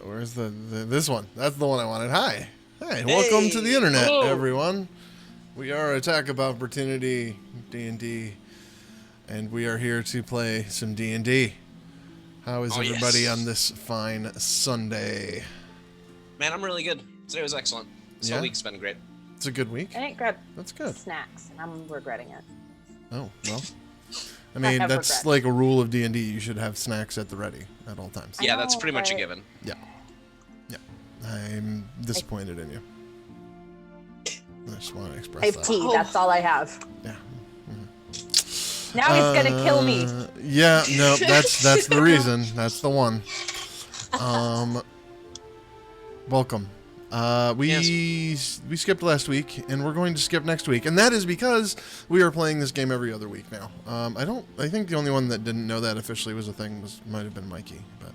Where's this one? That's the one I wanted. Hi. Hey, welcome to the internet, everyone. We are Attack of Opportunity D&D, and we are here to play some D&D. How is everybody on this fine Sunday? Man, I'm really good. Today was excellent. This whole week's been great. It's a good week. I didn't grab That's good. snacks, and I'm regretting it. Oh, well. I mean, that's like a rule of D&D. You should have snacks at the ready at all times. Yeah, that's pretty much a given. Yeah. Yeah. I'm disappointed in you. I just want to express I have that. tea. That's all I have. Yeah. Now he's going to kill me. Yeah, no, that's the reason. That's the one. Welcome. We skipped last week, and we're going to skip next week, and that is because we are playing this game every other week now. I think the only one that didn't know that officially was a thing might have been Mikey, but yeah,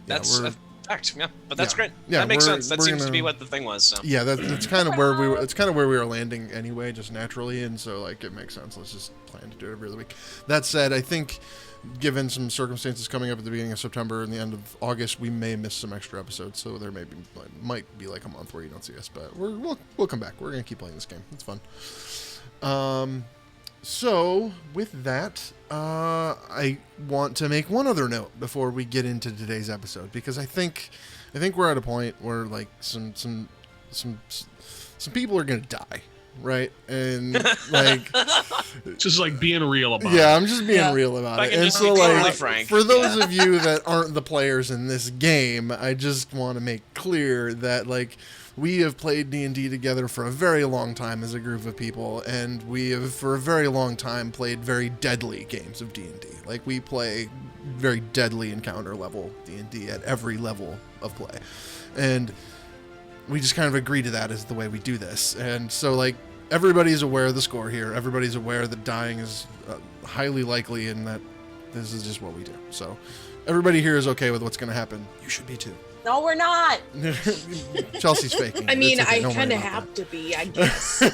that's a fact. Yeah, but that's great. Yeah, that makes sense. That seems to be what the thing was. So. Yeah, that's kind of where we were. It's kind of where we were landing anyway, just naturally, and so like it makes sense. Let's just plan to do it every other week. That said, I think, given some circumstances coming up at the beginning of September and the end of August, we may miss some extra episodes. So there might be like a month where you don't see us, but we'll come back. We're gonna keep playing this game. It's fun. So with that, I want to make one other note before we get into today's episode, because I think we're at a point where like some people are gonna die. Right, and like just like being real about it. Yeah, I'm just being real about it. And so like frank. For those of you that aren't the players in this game, I just want to make clear that like we have played D&D together for a very long time as a group of people, and we have for a very long time played very deadly games of D&D. Like we play very deadly encounter level D&D at every level of play. And we just kind of agree to that as the way we do this. And so, like, everybody's aware of the score here. Everybody's aware that dying is highly likely and that this is just what we do. So everybody here is okay with what's going to happen. You should be too. No, we're not. Chelsea's faking. I mean, okay. I kind of have to be, I guess. I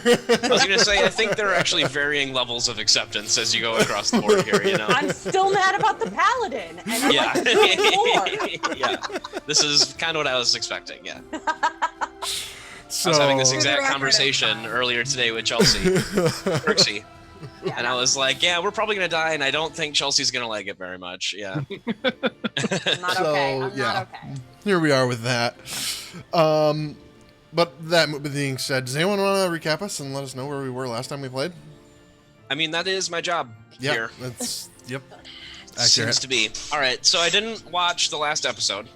was going to say, I think there are actually varying levels of acceptance as you go across the board here, you know? I'm still mad about the paladin, and I like to do it more. Yeah, this is kind of what I was expecting, yeah. So, I was having this exact conversation earlier today with Chelsea, and I was like, yeah, we're probably going to die, and I don't think Chelsea's going to like it very much, yeah. I'm not okay. I'm not okay. Here we are with that. But that being said, does anyone want to recap us and let us know where we were last time we played? I mean, that is my job here. Yep. Seems to be. All right, so I didn't watch the last episode.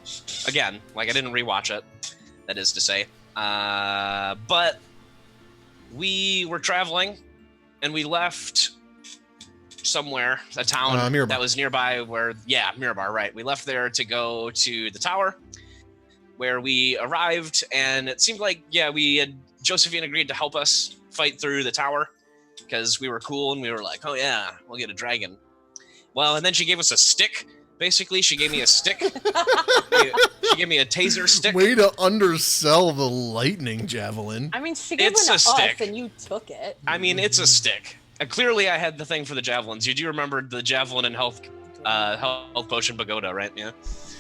Again, like I didn't rewatch it, that is to say. But we were traveling, and we left somewhere, a town that was nearby Mirabar, right. We left there to go to the tower, where we arrived, and it seemed like, Josephine agreed to help us fight through the tower, because we were cool, and we were like, oh yeah, we'll get a dragon. Well, and then she gave us a stick. Basically, she gave me a stick. She gave me a taser stick. Way to undersell the lightning javelin. I mean, she gave it to us, and you took it. I mean, it's a stick. Clearly, I had the thing for the javelins. You do remember the javelin and health potion pagoda, right? Yeah.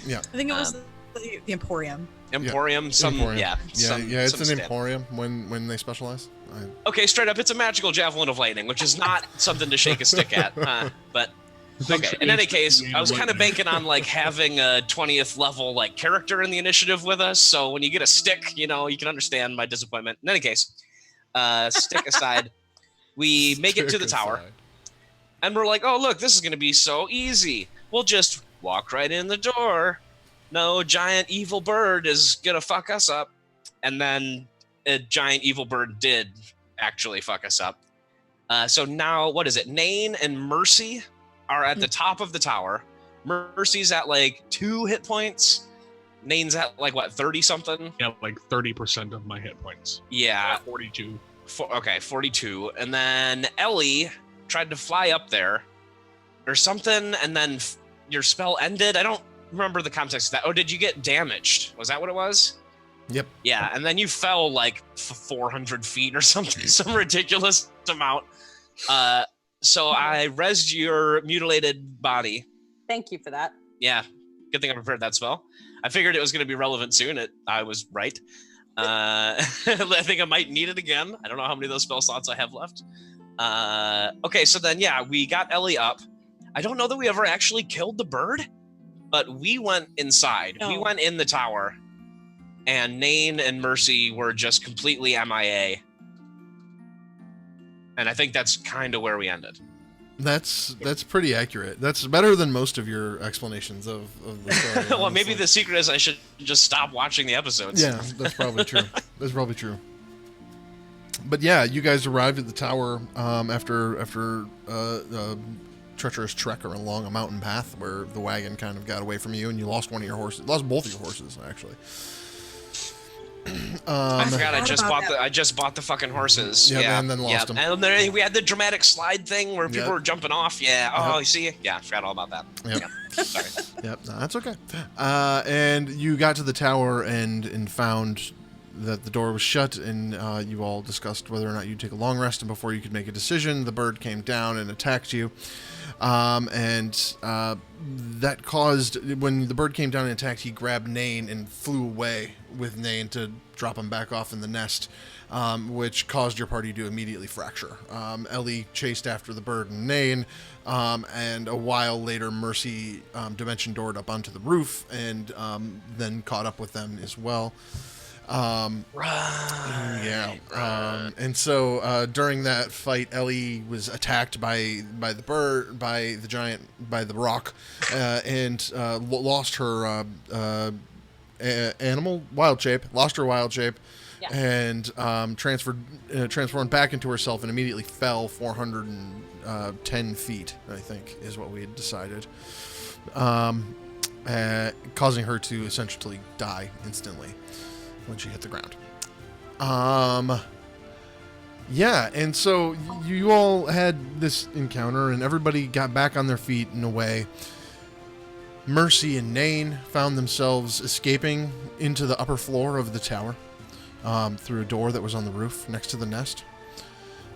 I think it was the Emporium. Emporium. It's an Emporium when they specialize. Okay, straight up, it's a magical javelin of lightning, which is not something to shake a stick at. But okay. In any case, I was kind of banking on like having a 20th level like character in the initiative with us. So when you get a stick, you can understand my disappointment. In any case, stick aside, we make it to the tower, and we're like, oh look, this is gonna be so easy. We'll just walk right in the door. No giant evil bird is gonna fuck us up. And then a giant evil bird did actually fuck us up. So now, what is it? Nain and Mercy are at the top of the tower. Mercy's at like 2 hit points. Nain's at like what, 30 something? Yeah, like 30% of my hit points. Yeah. 42. 42. And then Ellie tried to fly up there or something, and then your spell ended. I don't remember the context of that. Oh, did you get damaged? Was that what it was? Yep. Yeah, and then you fell like 400 feet or something, some ridiculous amount. So I rezzed your mutilated body. Thank you for that. Yeah, Good thing I prepared that spell. I figured it was going to be relevant soon. I was right. I think I might need it again. I don't know how many of those spell slots I have left. Okay, so then, yeah, we got Ellie up. I don't know that we ever actually killed the bird, but we went inside. No. We went in the tower, and Nain and Mercy were just completely MIA. And I think that's kind of where we ended. That's pretty accurate. That's better than most of your explanations of the story. Well, maybe the secret is I should just stop watching the episodes. Yeah, that's probably true. That's probably true. But yeah, you guys arrived at the tower after a treacherous trek along a mountain path where the wagon kind of got away from you, and you lost one of your horses. Lost both of your horses, actually. I forgot. I just bought the fucking horses. Yeah, and then lost them. And then we had the dramatic slide thing where people were jumping off. Yeah. Oh, you see? Yeah, I forgot all about that. Yep. Yeah. Sorry. Yep. No, that's okay. And you got to the tower and found that the door was shut, and you all discussed whether or not you'd take a long rest, and before you could make a decision, the bird came down and attacked you. That caused, when the bird came down and attacked, he grabbed Nain and flew away with Nain to drop him back off in the nest, which caused your party to immediately fracture. Ellie chased after the bird and Nain, and a while later, Mercy dimension doored up onto the roof and then caught up with them as well. Yeah. And so during that fight, Ellie was attacked by the bird, by the giant, by the rock, and lost her animal wild shape. Lost her wild shape, and transformed back into herself, and immediately fell 410 feet. I think is what we had decided, causing her to essentially die instantly when she hit the ground. Yeah, and so you all had this encounter, and everybody got back on their feet in a way. Mercy and Nain found themselves escaping into the upper floor of the tower through a door that was on the roof next to the nest.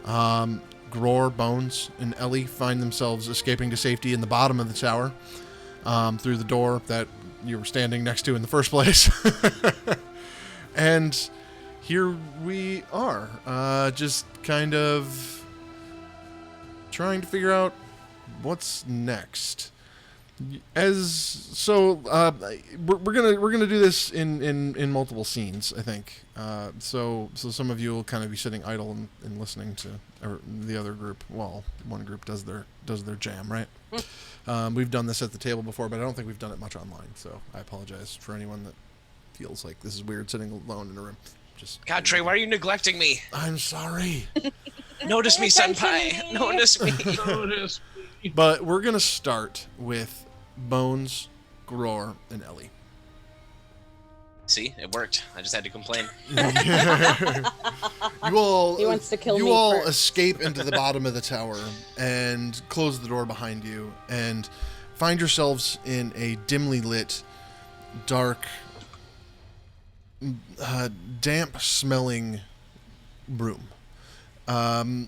Gror, Bones, and Ellie find themselves escaping to safety in the bottom of the tower through the door that you were standing next to in the first place. And here we are, just kind of trying to figure out what's next. We're gonna do this in multiple scenes, I think. So some of you will kind of be sitting idle and listening to the other group. Well, one group does their jam, right? We've done this at the table before, but I don't think we've done it much online. So I apologize for anyone that feels like this is weird sitting alone in a room. Just God, Trey, why are you neglecting me? I'm sorry. Notice me, senpai. Notice me. Notice me. But we're gonna start with Bones, Gror, and Ellie. See, it worked. I just had to complain. You all, He wants to kill me you all first. escape into the bottom of the tower and close the door behind you and find yourselves in a dimly lit, dark, damp-smelling room. Right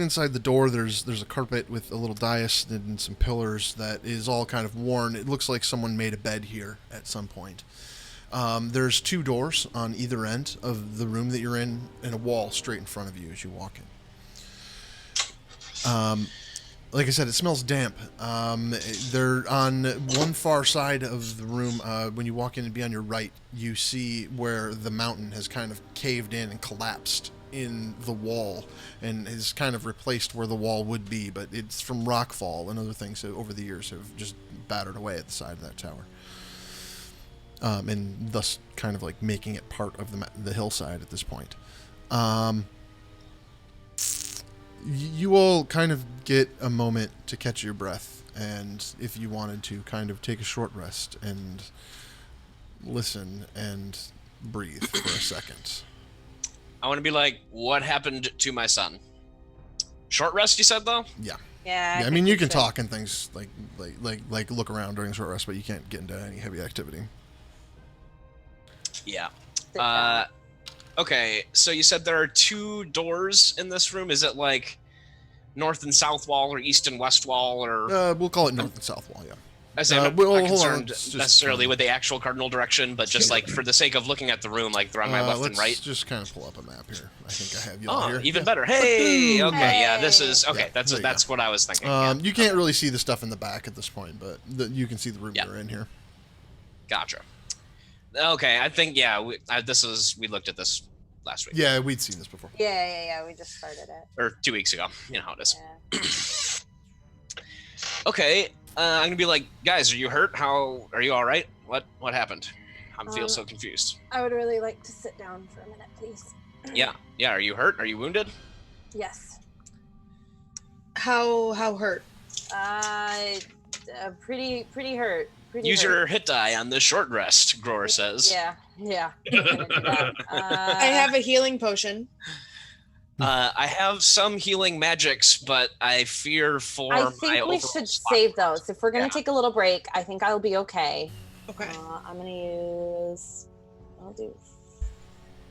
inside the door, there's a carpet with a little dais and some pillars that is all kind of worn. It looks like someone made a bed here at some point. There's two doors on either end of the room that you're in, and a wall straight in front of you as you walk in. Like I said, it smells damp. They're on one far side of the room. When you walk in and be on your right, you see where the mountain has kind of caved in and collapsed in the wall and has kind of replaced where the wall would be, but it's from rockfall and other things that over the years have just battered away at the side of that tower. And thus kind of like making it part of the hillside at this point. You all kind of get a moment to catch your breath, and if you wanted to kind of take a short rest and listen and breathe for a second. I want to be like, what happened to my son? Short rest, you said, though? Yeah. Yeah. I mean, you can talk and things like look around during a short rest, but you can't get into any heavy activity. Yeah. Okay, so you said there are two doors in this room. Is it like north and south wall, or east and west wall, or? We'll call it north and south wall, yeah. I say I'm well, not hold on, concerned let's just- necessarily with the actual cardinal direction, but just like for the sake of looking at the room, like they're on my left and right. Let's just kind of pull up a map here. I think I have you Oh, all here. even Yeah. better. Hey, okay, yeah, this Hey. is okay. Yeah, there you That's what I was thinking. Yeah. You can't really see the stuff in the back at this point, but you can see the room Yeah. you're in here. Gotcha. Okay, I think we looked at this last week Yeah, we'd seen this before. Yeah. We just started it. or 2 weeks ago. You know how it is. Yeah. Okay, I'm gonna be like, guys, are you hurt? How are you? All right? What happened? I feel so confused. I would really like to sit down for a minute, please. Yeah. Are you hurt? Are you wounded? Yes. How hurt? Pretty hurt. Pretty Use hurt. your hit die on this short rest. Grower says. Yeah. I'm gonna do that. I have a healing potion. I have some healing magics, but I fear for I my think we overall should slot. save those. If we're gonna Yeah. take a little break, I think I'll be okay. Okay. I'm gonna use. I'll do.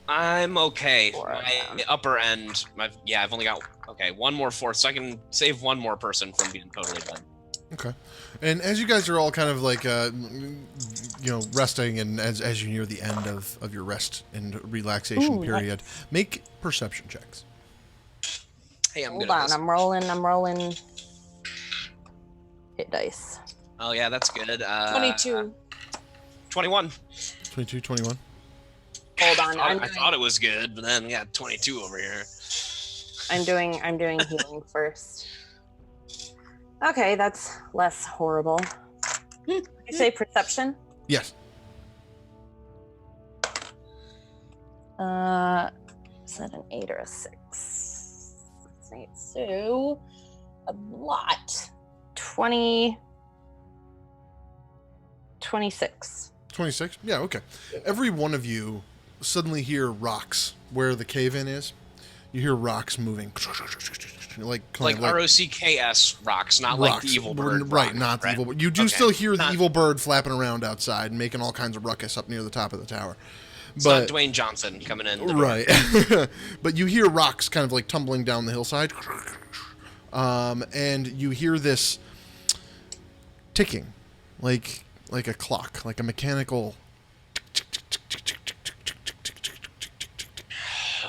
I'm okay. Four of My them. upper end. I've only got one more fourth, so I can save one more person from being totally done. Okay. And as you guys are all kind of like, resting, and as you near the end of your rest and relaxation Ooh, period, make perception checks. Hey, I'm Hold good at on. this. I'm rolling. Hit dice. Oh yeah, that's good. 22. 21. 22, 21. Hold on. I thought it was good, but then 22 over here. I'm doing healing first. Okay, that's less horrible. You say perception? Yes. Is that an 8 or a 6? So a lot. 26. 26? Yeah, okay. Every one of you suddenly hear rocks where the cave-in is. You hear rocks moving. Like ROCKS rocks, not rocks. like the evil bird. Right, rock, not the right? evil bird. You do Okay. still hear the Not- evil bird flapping around outside and making all kinds of ruckus up near the top of the tower. It's not Dwayne Johnson coming in. The door. Right. But you hear rocks kind of like tumbling down the hillside. And you hear this ticking, like a clock, like a mechanical.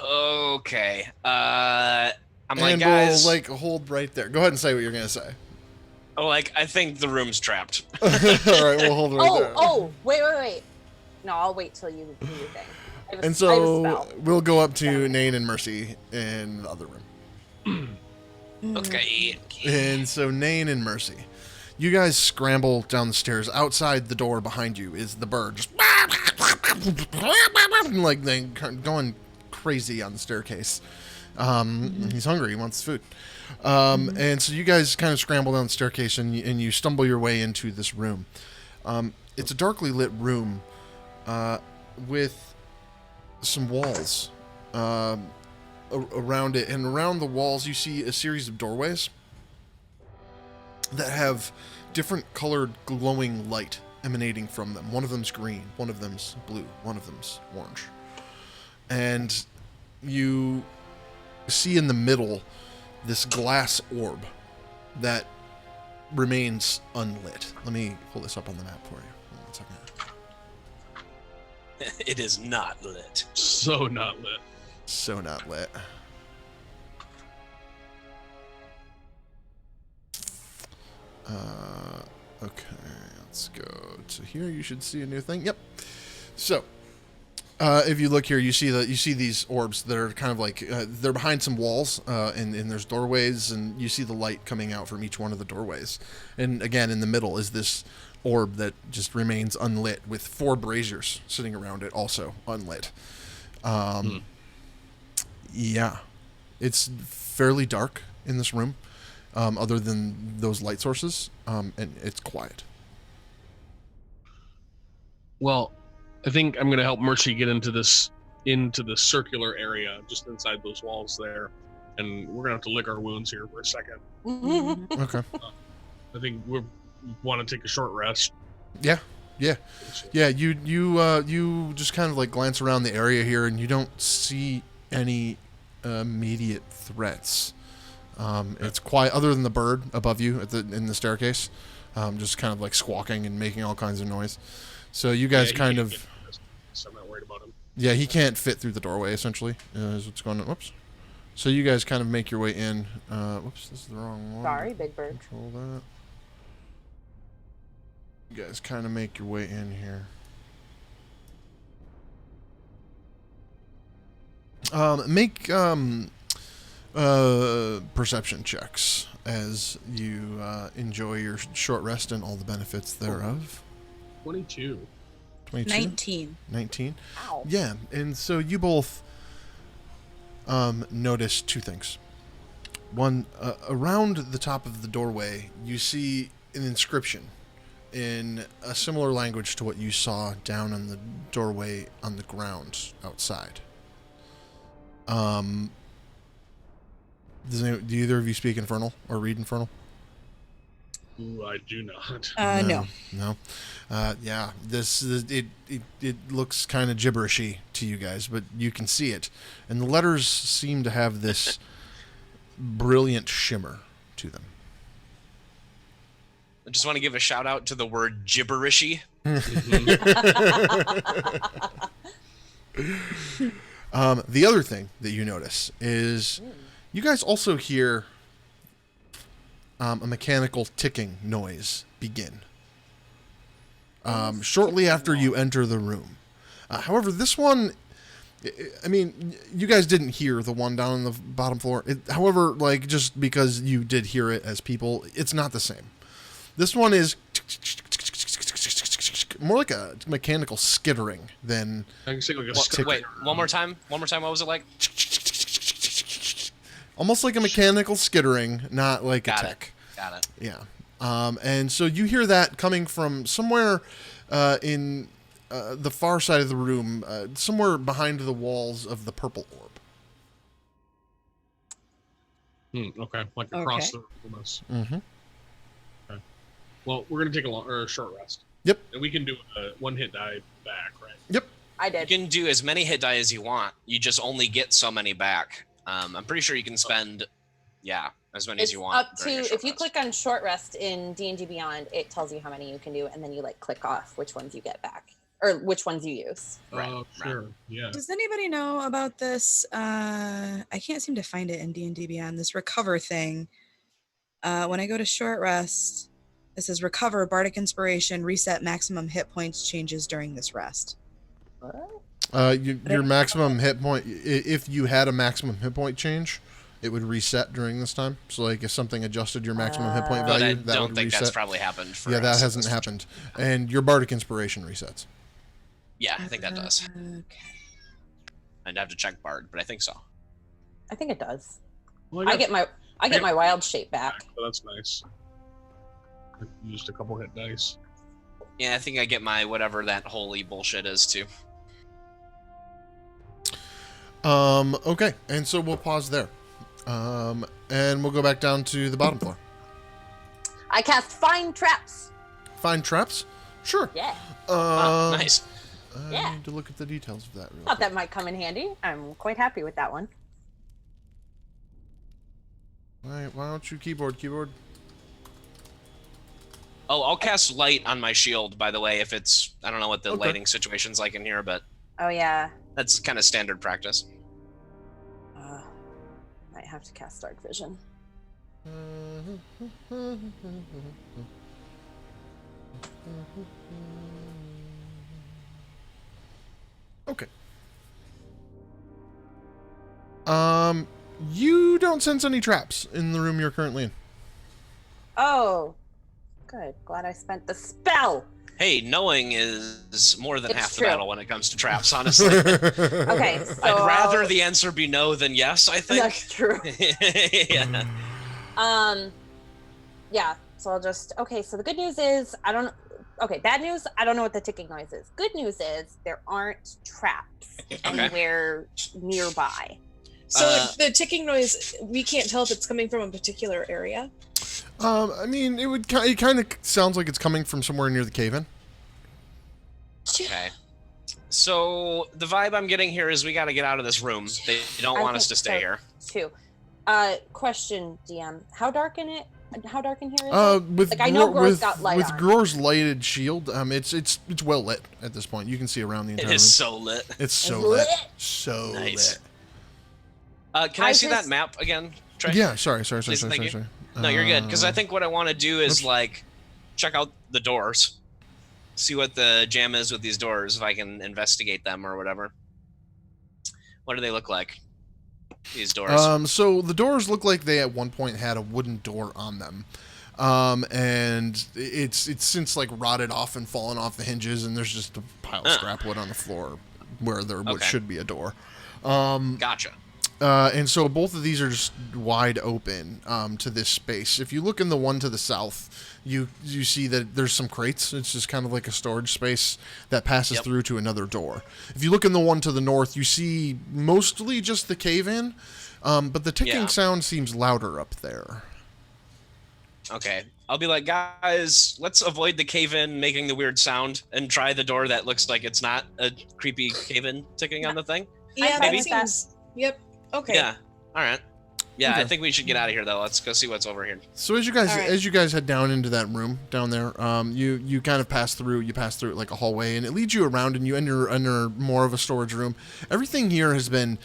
Okay. I'm like, And guys. we'll hold right there. Go ahead and say what you're gonna say. I think the room's trapped. All right, we'll hold right there. Wait. No, I'll wait till you do your thing. I have a And spell. we'll go up to Nain and Mercy in the other room. Okay. And so Nain and Mercy, you guys scramble down the stairs. Outside the door behind you is the bird, just like going crazy on the staircase. He's hungry. He wants food. And so you guys kind of scramble down the staircase and you stumble your way into this room. It's a darkly lit room with some walls around it. And around the walls, you see a series of doorways that have different colored glowing light emanating from them. One of them's green, one of them's blue, one of them's orange. And you see in the middle this glass orb that remains unlit. Let me pull this up on the map for you. Hold on 1 second. It is not lit. So not lit. So not lit. Okay, let's go to here. You should see a new thing. Yep. So, if you look here, you see these orbs that are kind of like they're behind some walls, and there's doorways, and you see the light coming out from each one of the doorways. And again, in the middle is this orb that just remains unlit, with 4 braziers sitting around it, also unlit. Yeah, it's fairly dark in this room, other than those light sources, and it's quiet. Well, I think I'm going to help Mercy get into this circular area just inside those walls there, and we're going to have to lick our wounds here for a second. Okay. I think we want to take a short rest. Yeah. You just kind of like glance around the area here, and you don't see any immediate threats. It's quiet, other than the bird above you in the staircase. just kind of like squawking and making all kinds of noise. So you guys kind of... So I'm not worried about him. Yeah, he can't fit through the doorway, essentially, is what's going on. Whoops. So you guys kind of make your way in. Whoops, this is the wrong one. Sorry, Big Bird. Control that. You guys kind of make your way in here. Make perception checks as you enjoy your short rest and all the benefits thereof. 22. 22? 19. 19? Ow. Yeah, and so you both notice two things. One, around the top of the doorway, you see an inscription in a similar language to what you saw down on the doorway on the ground outside. Do either of you speak Infernal or read Infernal? Ooh, I do not. No. No. Yeah, it looks kind of gibberishy to you guys, but you can see it, and the letters seem to have this brilliant shimmer to them. I just want to give a shout out to the word gibberishy. The other thing that you notice is you guys also hear a mechanical ticking noise begin shortly after you enter the room. However, this one, I mean, you guys didn't hear the one down on the bottom floor. However, like, just because you did hear it as people, it's not the same. This one is more like a mechanical skittering than... I can say like a Wait, one more time? One more time, what was it like? almost like a mechanical skittering, not like Got a it. tick. Got it. Yeah. And so you hear that coming from somewhere in the far side of the room, somewhere behind the walls of the purple orb. Okay, like across Okay. the room from us. Mm-hmm. Okay. Well, we're gonna take a short rest. Yep. And we can do a one-hit die back, right? Yep. I You did. can do as many hit die as you want. You just only get so many back. I'm pretty sure you can spend, as many as It's you want. up to, during your short if you rest. click on short rest in D&D Beyond, it tells you how many you can do, and then you like click off which ones you get back, or which ones you use. Right, Oh, sure. Yeah. Does anybody know about this? I can't seem to find it in D&D Beyond, this recover thing. When I go to short rest, it says recover, bardic inspiration, reset maximum hit points changes during this rest. What? Your maximum hit point, if you had a maximum hit point change, it would reset during this time. So, like, if something adjusted your maximum hit point But value, I that don't would think reset. that's probably happened for Yeah, that us. hasn't happened. And your bardic inspiration resets. Yeah, I think that does. Okay. I'd have to check Bard, but I think so. I think it does. Well, I get my wild shape back. So that's nice. I used a couple hit dice. Yeah, I think I get my whatever that holy bullshit is too. Okay, and so we'll pause there. And we'll go back down to the bottom floor. I cast Find Traps. Find traps? Sure. Yeah. Nice. I Yeah. need to look at the details of that real Thought quick. that might come in handy. I'm quite happy with that one. Why don't you keyboard? Oh, I'll cast light on my shield, by the way, if it's... I don't know what the Okay. lighting situation's like in here, but Oh yeah. that's kind of standard practice. Might have to cast Dark Vision. Okay. You don't sense any traps in the room you're currently in. Oh, good. Glad I spent the spell. Hey, knowing is more than It's half true. the battle when it comes to traps, honestly. Okay, so I'd rather the answer be no than yes, I think. That's true. Yeah. Yeah. So I'll just. Okay. So the good news is I don't. Okay. Bad news. I don't know what the ticking noise is. Good news is there aren't traps anywhere nearby. So the ticking noise, we can't tell if it's coming from a particular area. I mean, it kind of sounds like it's coming from somewhere near the cave-in. Okay. So the vibe I'm getting here is we got to get out of this room. They don't I want us think to stay so. here. Two. Question, DM. How dark in it How dark in here is it? With Like, I know Gror- Gror's with, got light with on. Gror's lighted shield, it's well lit at this point. You can see around the It entire is room. so lit. It's so It's lit. lit. So Nice. lit. Can I I see that just- map again, Trey? Yeah, sorry. Please, thank you. No, you're good. Because I think what I want to do is, like, check out the doors. See what the jam is with these doors, if I can investigate them or whatever. What do they look like, these doors? So the doors look like they at one point had a wooden door on them. And it's since like rotted off and fallen off the hinges, and there's just a pile of scrap wood on the floor where there should be a door. Gotcha. And so both of these are just wide open to this space. If you look in the one to the south, you see that there's some crates. It's just kind of like a storage space that passes through to another door. If you look in the one to the north, you see mostly just the cave-in, but the ticking sound seems louder up there. Okay. I'll be like, guys, let's avoid the cave-in making the weird sound and try the door that looks like it's not a creepy cave-in ticking on the thing. Yeah, Maybe. that seems. Yep. Okay. Yeah. All right. Yeah, Okay. I think we should get out of here, though. Let's go see what's over here. So as you guys All right. head down into that room down there, you kind of pass through like a hallway, and it leads you around, and you enter more of a storage room. Everything here has been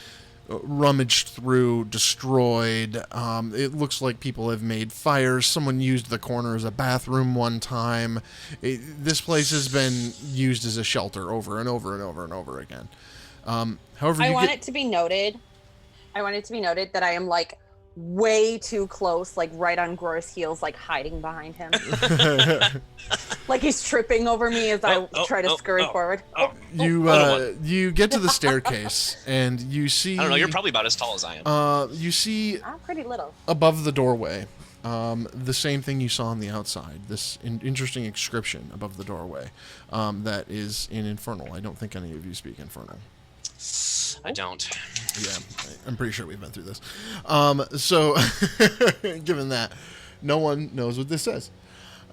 rummaged through, destroyed. It looks like people have made fires. Someone used the corner as a bathroom one time. This place has been used as a shelter over and over and over and over again. However, I want it to be noted that I am like way too close, like right on Gror's heels, like hiding behind him. Like he's tripping over me as I try to scurry forward. You get to the staircase, and you see... I don't know, you're probably about as tall as I am. You see I'm pretty little. above the doorway, the same thing you saw on the outside. This interesting inscription above the doorway that is in Infernal. I don't think any of you speak Infernal. I don't. Yeah, I'm pretty sure we've been through this. So, given that, no one knows what this says.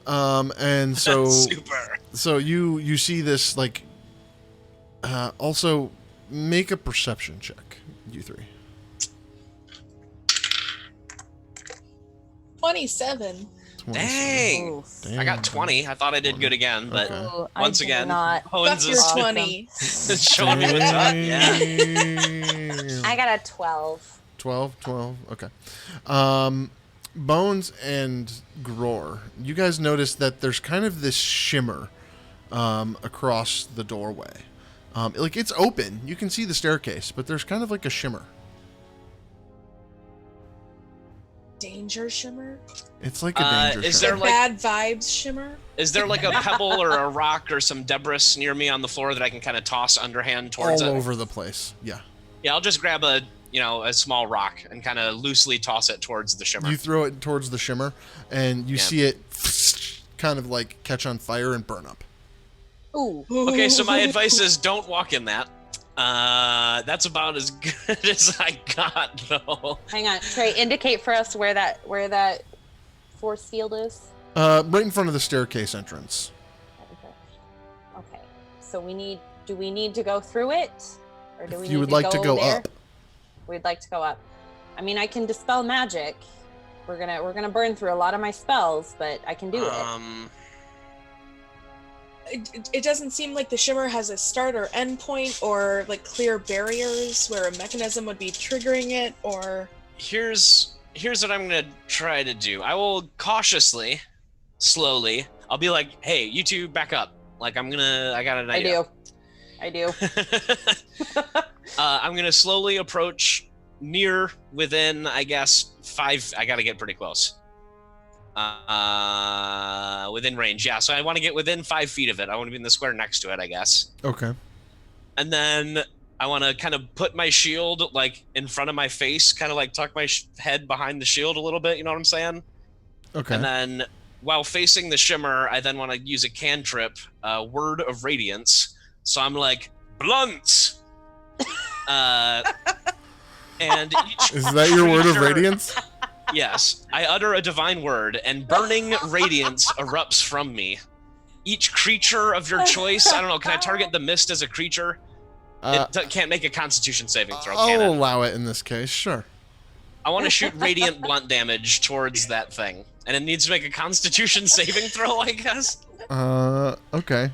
And so, Super. so you see this, like, also make a perception check, you three. 27. 27. Dang. Oof. I got 20. I thought I did good again, but Okay. Ooh, I once did again, not. Hones Fuck is your awesome. 20. showing me what's up. Yeah. Damn. I got a 12. 12, okay. Bones and Gror, you guys notice that there's kind of this shimmer across the doorway. Like, it's open. You can see the staircase, but there's kind of like a shimmer. Danger shimmer? It's like a danger is shimmer. there like Bad vibes shimmer? is there like a pebble or a rock or some debris near me on the floor that I can kind of toss underhand towards all it? over the place. Yeah. Yeah, I'll just grab a small rock and kind of loosely toss it towards the shimmer. You throw it towards the shimmer, and you see it kind of like catch on fire and burn up. Ooh. Okay, so my advice is don't walk in that. That's about as good as I got, though. Hang on, Trey. Indicate for us where that force field is. Right in front of the staircase entrance. Okay. So do we need to go through it, or do we? If you need would like to go there? up. We'd like to go up. I mean, I can dispel magic. We're gonna burn through a lot of my spells, but I can do it. It doesn't seem like the shimmer has a start or end point or like clear barriers where a mechanism would be triggering it, or Here's what I'm gonna try to do. I will cautiously, slowly. I'll be like, "Hey, you two, back up!" Like I got an idea. I do. I'm gonna slowly approach within, I guess, 5. I gotta get pretty close. Within range, yeah. So I want to get within 5 feet of it. I want to be in the square next to it, I guess. Okay. And then I want to kind of put my shield like in front of my face, kind of like tuck my head behind the shield a little bit. You know what I'm saying? Okay. And then while facing the shimmer, I then want to use a cantrip, Word of Radiance. So I'm like, blunt! And each Is that your word of creature- radiance? Yes. I utter a divine word, and burning radiance erupts from me. Each creature of your choice, I don't know, can I target the mist as a creature? It can't make a constitution saving throw, can I'll it? allow it in this case, sure. I want to shoot radiant blunt damage towards that thing. And it needs to make a Constitution saving throw, I guess. Okay.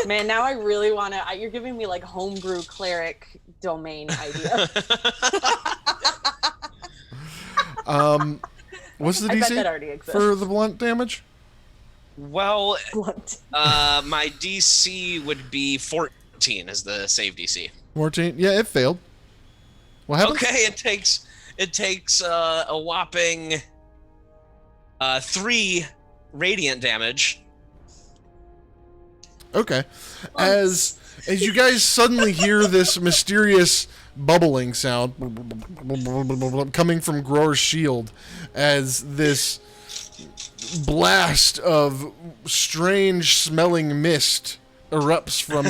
Man, now I really want to. You're giving me like homebrew cleric domain idea. What's the I bet that DC already exists. for the blunt damage? Well, Blunt. my DC would be 14 as the save DC. 14. Yeah, it failed. What happened? Okay, it takes a whopping 3 radiant damage. Okay. As you guys suddenly hear this mysterious bubbling sound coming from Gror's shield, as this blast of strange smelling mist erupts from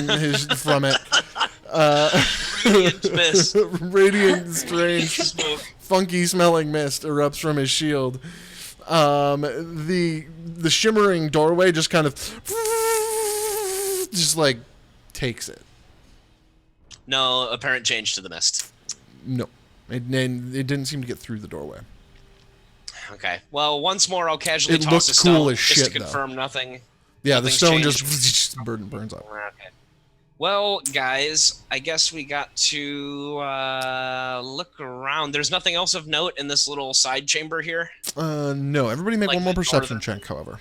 it. Radiant mist. Radiant, strange, Smoke. funky smelling mist erupts from his shield. The shimmering doorway just kind of just like takes it. No apparent change to the mist. No, it didn't seem to get through the doorway. Okay. Well, once more, I'll casually It toss looked a stone cool as just shit, to confirm nothing. Yeah, the Nothing's stone changed. just burns up. Okay. Well, guys, I guess we got to look around. There's nothing else of note in this little side chamber here. No. Everybody make Like one more the perception northern- check, however.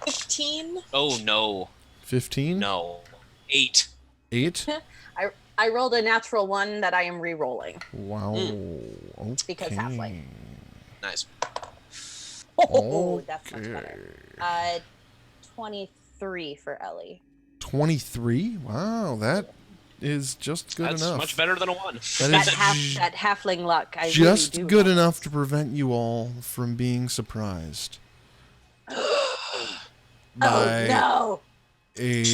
15. Oh no, 15? no, 8. 8? I rolled a natural 1 that I am re-rolling Wow. Okay. because halfway. Nice. Oh, that's much better. Okay. 23 for Ellie. 23? Wow, that is just good That's enough. much better than a 1. That That is that halfling luck. I just really do good love. enough to prevent you all from being surprised by Oh no! a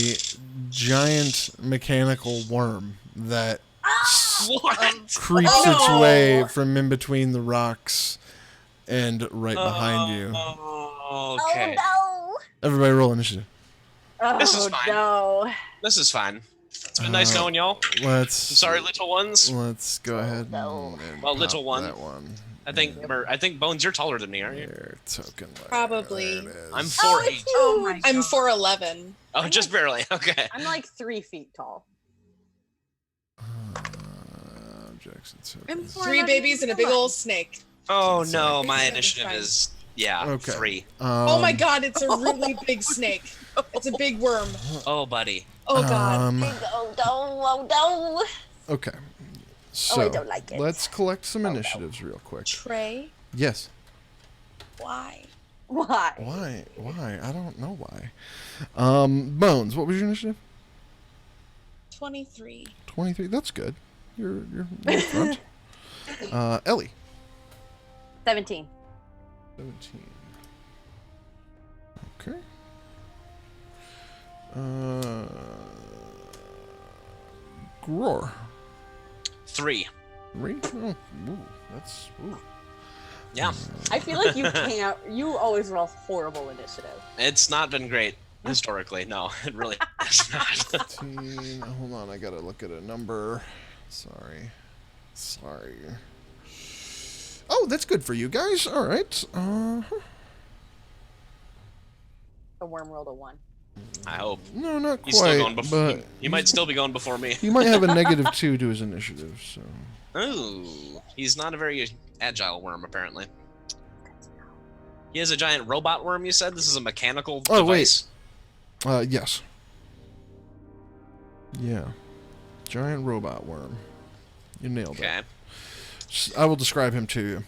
giant mechanical worm that What? creeps Oh, its no. way from in between the rocks and right behind you. Okay. Oh Everybody roll initiative. no! This is Oh fine. no! This is fine. It's been nice knowing y'all. I'm Let's sorry, little ones. let's go ahead No. and Well, pop little one. that one. I think Bones, you're taller than me, aren't you? There, token layer. Probably. There it is. I'm Oh, 4'8". it's Oh huge. my I'm God. 4'11. Oh, just barely. Okay. I'm like 3 feet tall. Objects and I'm tokens. 3 babies and a big old snake. Oh no, my It's initiative fine. is yeah, Okay. 3. Oh my god, it's a really big snake. It's a big worm. Oh, buddy. Oh god. Oh no! Oh no! Okay. So I don't like it. let's collect some no. initiatives real quick. Trey, Yes. why? Why? Why? Why? I don't know why. Bones, what was your initiative? 23. 23. That's good. You're in front. Ellie. 17. 17. Okay. Gror. 3. 3? Oh, ooh, that's... Ooh. Yeah. I feel like you can't. You always roll horrible initiative. It's not been great historically. No, it really has not. 15. Hold on, I gotta look at a number. Sorry. Oh, that's good for you guys. All right. The worm rolled a 1. I hope. No, not He's still quite. going before. But He might still be going before me. he might have a -2 to his initiative. So. Ooh, he's not a very agile worm, apparently. He is a giant robot worm, you said? This is a mechanical Oh, device? Yes. Yeah. Giant robot worm. You nailed it. Okay. I will describe him to you.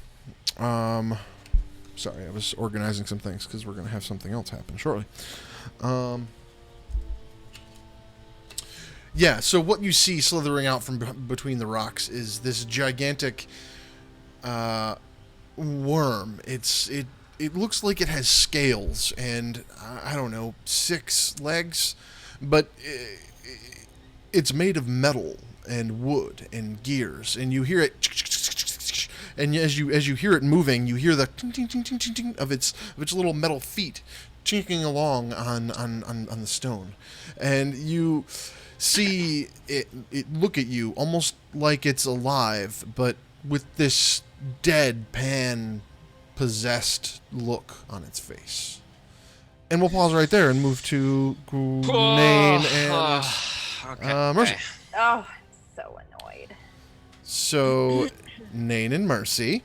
Sorry, I was organizing some things because we're going to have something else happen shortly. Yeah, so what you see slithering out from between the rocks is this gigantic worm. It looks like it has scales and, I don't know, 6 legs, but it's made of metal and wood and gears, and you hear it, and as you hear it moving, you hear the ting ting ting ting ting ting of its little metal feet chinking along on the stone, and you see it look at you almost like it's alive, but with this deadpan, possessed look on its face. And we'll pause right there and move to Nain and Mercy. Oh, I'm so annoyed. So, Nain and Mercy,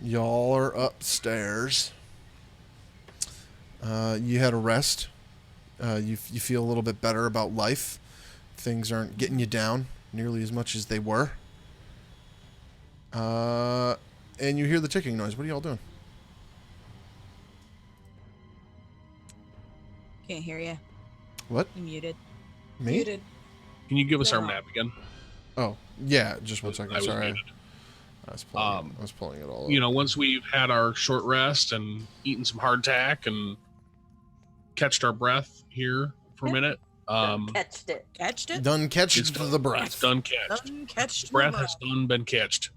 y'all are upstairs. You had a rest. You feel a little bit better about life. Things aren't getting you down nearly as much as they were. And you hear the ticking noise. What are y'all doing? Can't hear you. What? You muted. Me? Muted. Can you give us our No. map again? Oh, yeah. Just one second. I was Sorry. muted. I was pulling it all up. You know, once we've had our short rest and eaten some hardtack and catched our breath here for a minute, Catched it. Catched it? Done catch it's the breath. It's done catched. Catched The breath has done been catched.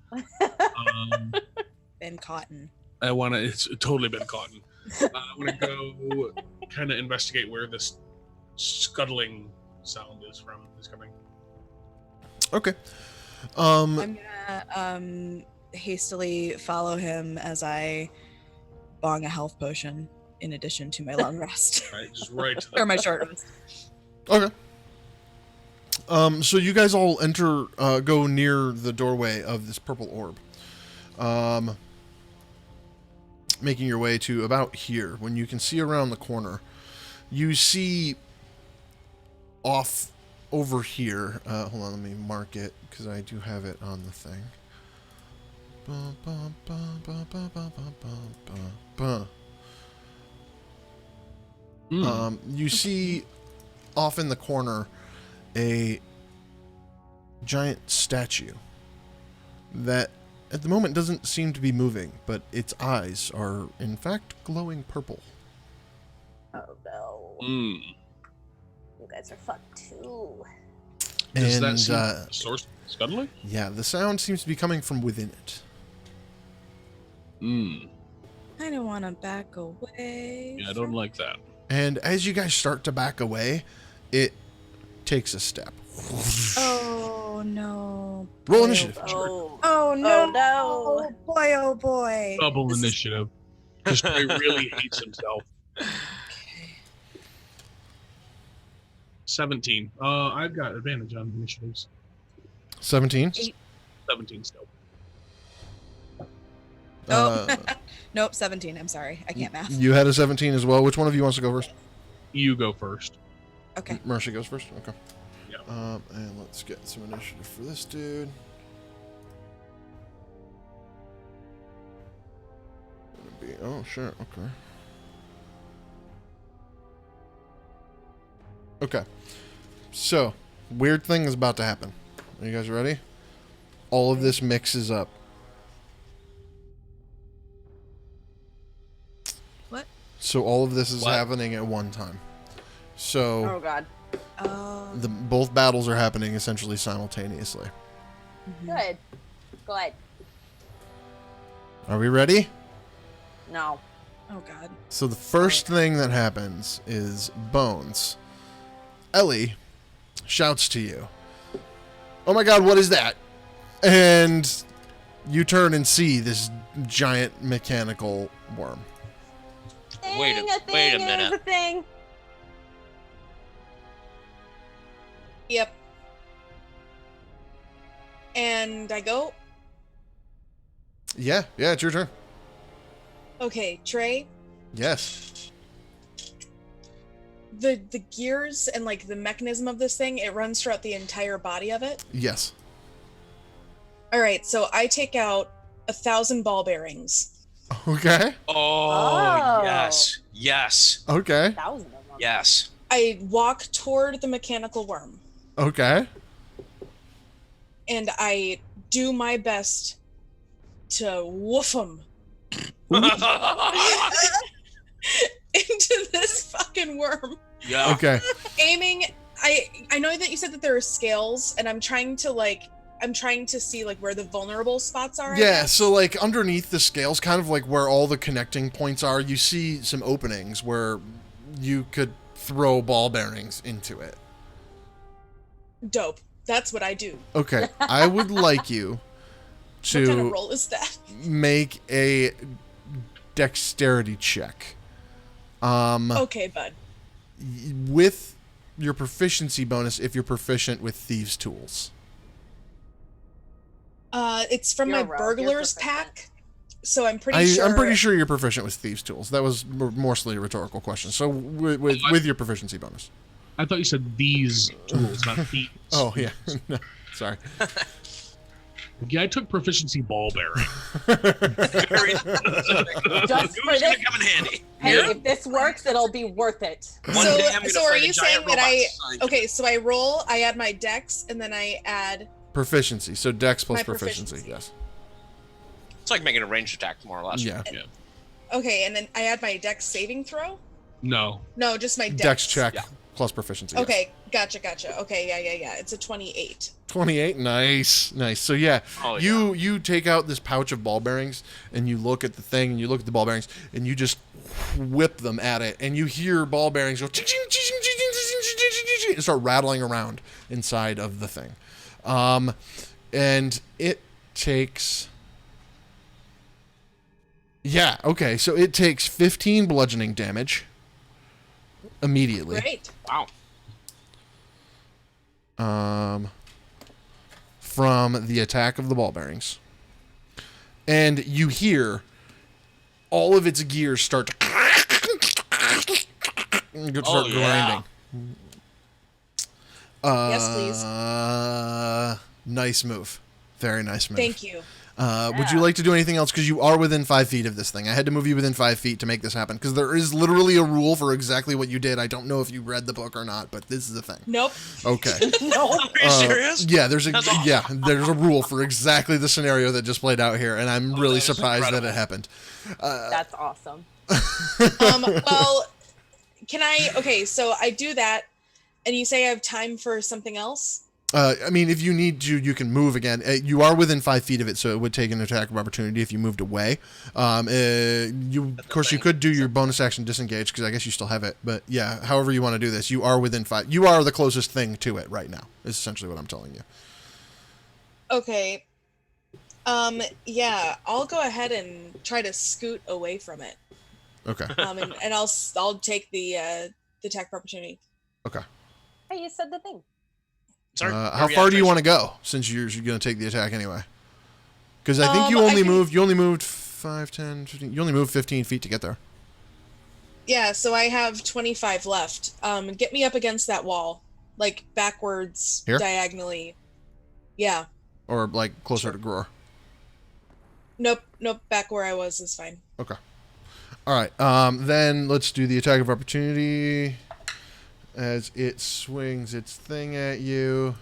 Been cotton. I want to. It's totally been cotton. I want to go kind of investigate where this scuttling sound is coming. Okay. I'm gonna hastily follow him as I bong a health potion in addition to my long rest. Right, just right to Or the my short rest. Okay. So you guys all enter, go near the doorway of this purple orb. Making your way to about here. When you can see around the corner, you see off over here. Hold on, let me mark it because I do have it on the thing. You see off in the corner a giant statue that at the moment doesn't seem to be moving, but its eyes are in fact glowing purple. Oh no. Mm. You guys are fucked too. Does that And seem the source of scuttling? yeah, the sound seems to be coming from within it. Mm. I don't want to back away. Yeah, I don't like that. And as you guys start to back away, it takes a step. Oh no. Roll Boy, initiative. Oh. Oh no. Oh, no. Oh boy, oh boy. Double This is- initiative. This guy really hates himself. Okay. 17. I've got advantage on initiatives. 17. 17 still. Oh. Nope, 17. I'm sorry. I can't math. You had a 17 as well. Which one of you wants to go first? You go first. Okay. Mercy goes first. Okay. Yeah. And let's get some initiative for this dude. Oh, sure. Okay. Okay. So, weird thing is about to happen. Are you guys ready? All of this mixes up. What? So all of this is What? happening at one time. So Oh god. both battles are happening essentially simultaneously. Good. Good. Are we ready? No. Oh god. So the first thing that happens is Bones. Ellie shouts to you, "Oh my god, what is that?" And you turn and see this giant mechanical worm. Wait a Thing is minute. a thing. Yep. And I go, Yeah, it's your turn. okay, Trey, Yes. the gears and like the mechanism of this thing, it runs throughout the entire body of it. Yes. All right, so I take out 1,000 ball bearings. Okay. Oh, Oh. yes. Yes. Okay. 1,000 of them. Yes. I walk toward the mechanical worm Okay. and I do my best to woof him into this fucking worm. Yeah. Okay. Aiming, I know that you said that there are scales, and I'm trying to see like where the vulnerable spots are. I Yeah, guess. so like underneath the scales, kind of like where all the connecting points are, you see some openings where you could throw ball bearings into it. Dope. That's what I do. Okay, I would like you to What kind of roll is that? make a dexterity check. Okay, bud. With your proficiency bonus if you're proficient with thieves' tools. It's from You're my a rogue, you're burglar's proficient. pack, so I'm pretty sure. I'm pretty sure you're proficient with thieves' tools. That was mostly a rhetorical question. So with your proficiency bonus. I thought you said these tools, not these. Oh yeah, no, sorry. Yeah, I took proficiency ball bearing. Very Just for Who's this, gonna come in handy? hey, Yeah. if this works, it'll be worth it. One day I'm gonna So are fight a you giant saying that robot. Okay, so I roll, I add my dex, and then I add. Proficiency. So dex plus My proficiency. proficiency. Yes. It's like making a ranged attack, more or less. Yeah. Okay, and then I add my dex saving throw? No. No, just my dex. Dex check Yeah. plus proficiency. Okay, gotcha. Okay, yeah. It's a 28. 28. Nice. So yeah, Oh, yeah. you take out this pouch of ball bearings and you look at the thing and you look at the ball bearings and you just whip them at it and you hear ball bearings go and start rattling around inside of the thing. And it takes. Yeah. Okay. So it takes 15 bludgeoning damage immediately. Great. Wow. From the attack of the ball bearings. And you hear all of its gears start to start grinding. Yes, please. Nice move. Very nice move. Thank you. Would you like to do anything else? Because you are within 5 feet of this thing. I had to move you within 5 feet to make this happen. Because there is literally a rule for exactly what you did. I don't know if you read the book or not, but this is the thing. Nope. Okay. No, are you serious? Yeah, there's a That's awesome. there's a rule for exactly the scenario that just played out here, and I'm really that is surprised that incredible. it happened. That's awesome. Well, can I? Okay, so I do that, and you say I have time for something else. I mean, if you need to, you can move again. You are within 5 feet of it, so it would take an attack of opportunity if you moved away. Of course, you could do your bonus action disengage, because I guess you still have it. But yeah, however you want to do this, you are within 5. You are the closest thing to it right now, is essentially what I'm telling you. Okay. Yeah, I'll go ahead and try to scoot away from it. Okay. And I'll take the attack of opportunity. Okay. Hey, you said the thing. Sorry, How far do you want to go, since you're going to take the attack anyway? Because I think you only moved 5, 10, 15. You only moved 15 feet to get there. Yeah, so I have 25 left. Get me up against that wall, like backwards, Here? diagonally. Yeah. Or, like, closer to Gror. Nope. Back where I was is fine. Okay. All right. Then let's do the attack of opportunity as it swings its thing at you.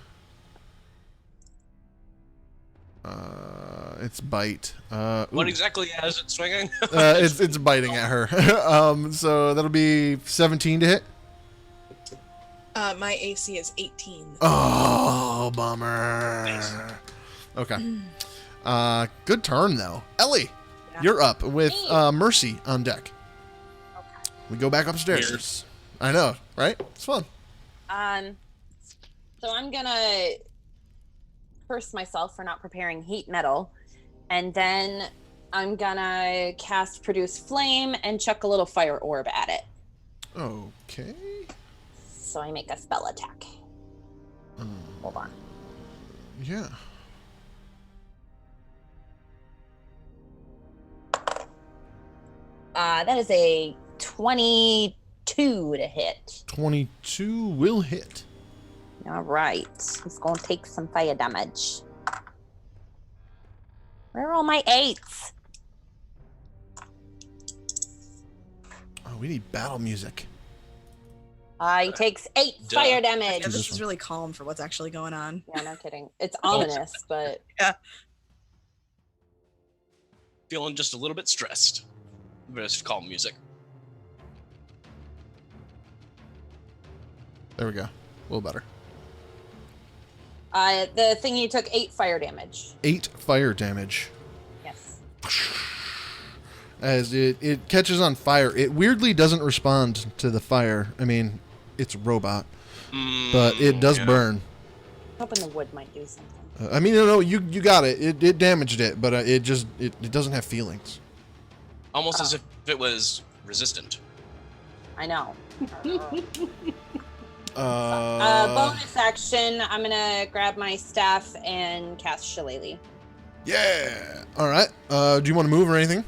Its bite. What exactly is it swinging? It's biting at her. So that'll be 17 to hit. My AC is 18. Oh, bummer. Nice. Okay. Good turn though. Ellie, Yeah. you're up with Me. Mercy on deck. Okay. We go back upstairs. Weird. I know, right? It's fun. So I'm gonna curse myself for not preparing heat metal, and then I'm gonna cast produce flame and chuck a little fire orb at it. Okay. So I make a spell attack. Hold on. Yeah. That is a 22 to hit. 22 will hit. All right. He's going to take some fire damage. Where are all my 8s? Oh, we need battle music. He takes 8 Duh. fire Yeah, damage. this is really calm for what's actually going on. Yeah, no kidding. It's ominous, but Feeling just a little bit stressed. Just calm music. There we go. A little better. the thingy took 8 fire damage. 8 fire damage. Yes. As it catches on fire. It weirdly doesn't respond to the fire. I mean, it's a robot. But it does Yeah. burn. Hoping the wood might do something. I mean, no, you got it. It damaged it, but it doesn't have feelings. Almost as if it was resistant. I know. Bonus action. I'm gonna grab my staff and cast Shillelagh. Yeah. All right. Do you want to move or anything?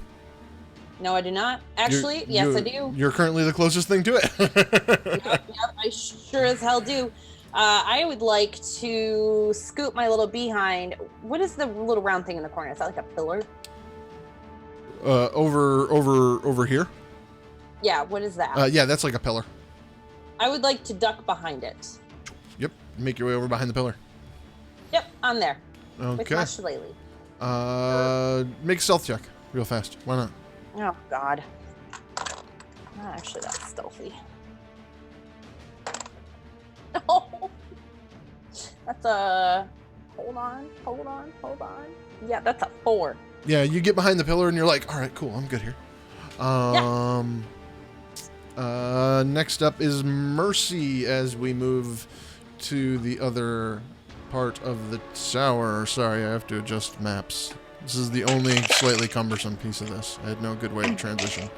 No, I do not. Actually, yes, I do. You're currently the closest thing to it. Yep, I sure as hell do. I would like to scoop my little behind. What is the little round thing in the corner? Is that like a pillar? Over here. Yeah. What is that? Yeah, that's like a pillar. I would like to duck behind it. Yep. Make your way over behind the pillar. Yep, I'm there. With Okay. my shillelagh. Make a stealth check real fast. Why not? Oh God. Not actually that stealthy. Oh, that's a. Hold on. Yeah, that's a 4. Yeah, you get behind the pillar and you're like, all right, cool, I'm good here. Next up is Mercy as we move to the other part of the tower. Sorry, I have to adjust maps. This is the only slightly cumbersome piece of this. I had no good way to transition.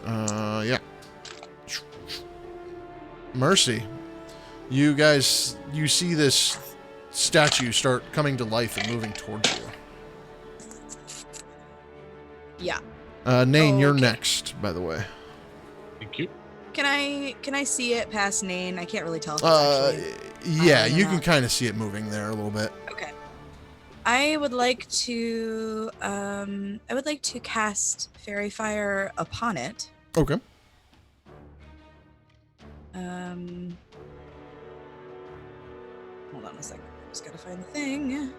Yeah. Mercy. You guys, you see this statue start coming to life and moving towards you. Yeah. Nain, you're Okay. next, by the way. Thank you. Can I see it past Nain? I can't really tell if it's actually. Yeah, or you can not. kind of see it moving there a little bit. Okay. I would like to cast Fairy Fire upon it. Okay. Hold on a second. Just gotta find the thing.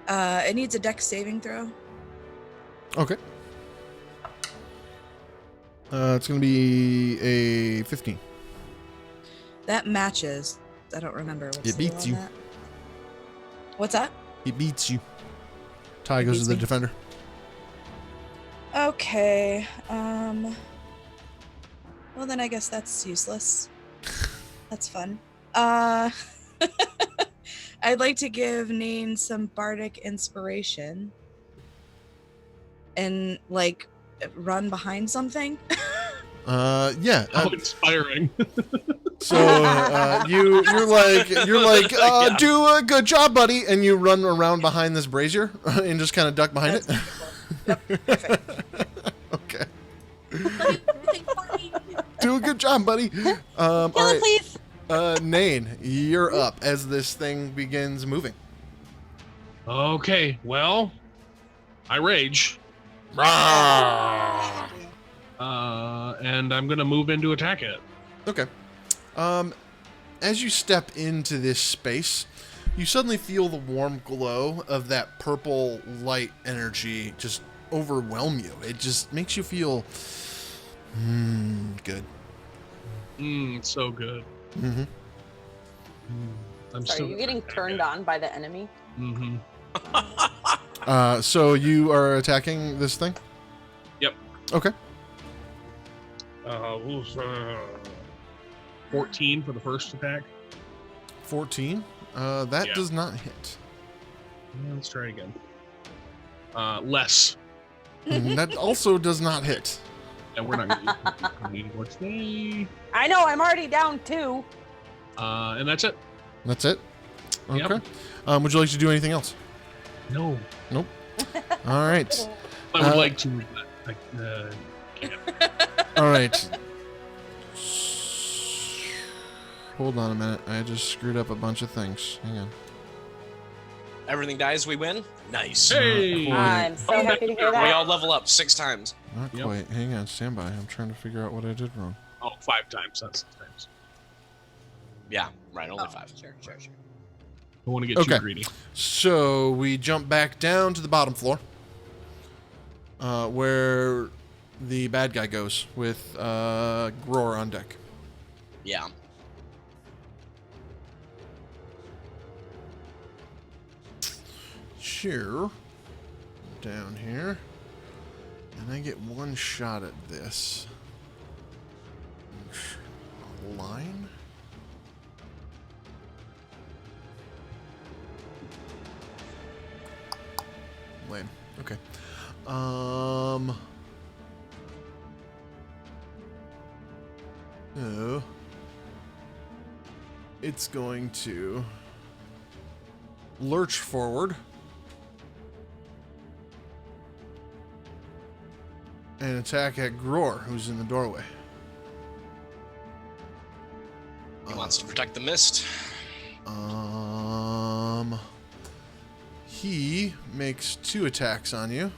It needs a dex saving throw. Okay. It's gonna be a 15. That matches. I don't remember what's It beats on you. that. What's that? It beats you. Tie goes to Beats the me. defender. Okay. Well then I guess that's useless. That's fun. I'd like to give Nain some bardic inspiration and like run behind something. Yeah. How inspiring. So you're like do a good job, buddy, and you run around behind this brazier and just kind of duck behind it. Yep, perfect. Okay. Do a good job, buddy. All Kill it, right. please. Nain, you're up as this thing begins moving. Okay, well, I rage. And I'm gonna move in to attack it. Okay. As you step into this space, you suddenly feel the warm glow of that purple light energy just overwhelm you. It just makes you feel good. So good. Mm-hmm. I'm Sorry, so are you getting turned on by the enemy? Mm-hmm. So you are attacking this thing? Yep. Okay. 14 for the first attack. 14. That Yeah. does not hit. Let's try it again. Less. That also does not hit. And we're not gonna use what's today. I know, I'm already down 2. And that's it. That's it? Yep. Okay. Would you like to do anything else? No. Nope. All right. I would Uh, like to. Can't. All right. Hold on a minute. I just screwed up a bunch of things. Hang on. Everything dies, we win. Nice. Hey! I'm so happy to hear We that. all level up 6 times. Not Yep. quite. Hang on. Stand by. I'm trying to figure out what I did wrong. Oh, 5 times. That's 6 times. Yeah, right. Only 5. Sure. I want to get Okay. too greedy. So we jump back down to the bottom floor, where the bad guy goes with Gror on deck. Yeah. Sure. Down here. And I get one shot at this. line. Lame. Okay. So it's going to lurch forward and attack at Gror, who's in the doorway. He wants to protect the mist. He makes 2 attacks on you.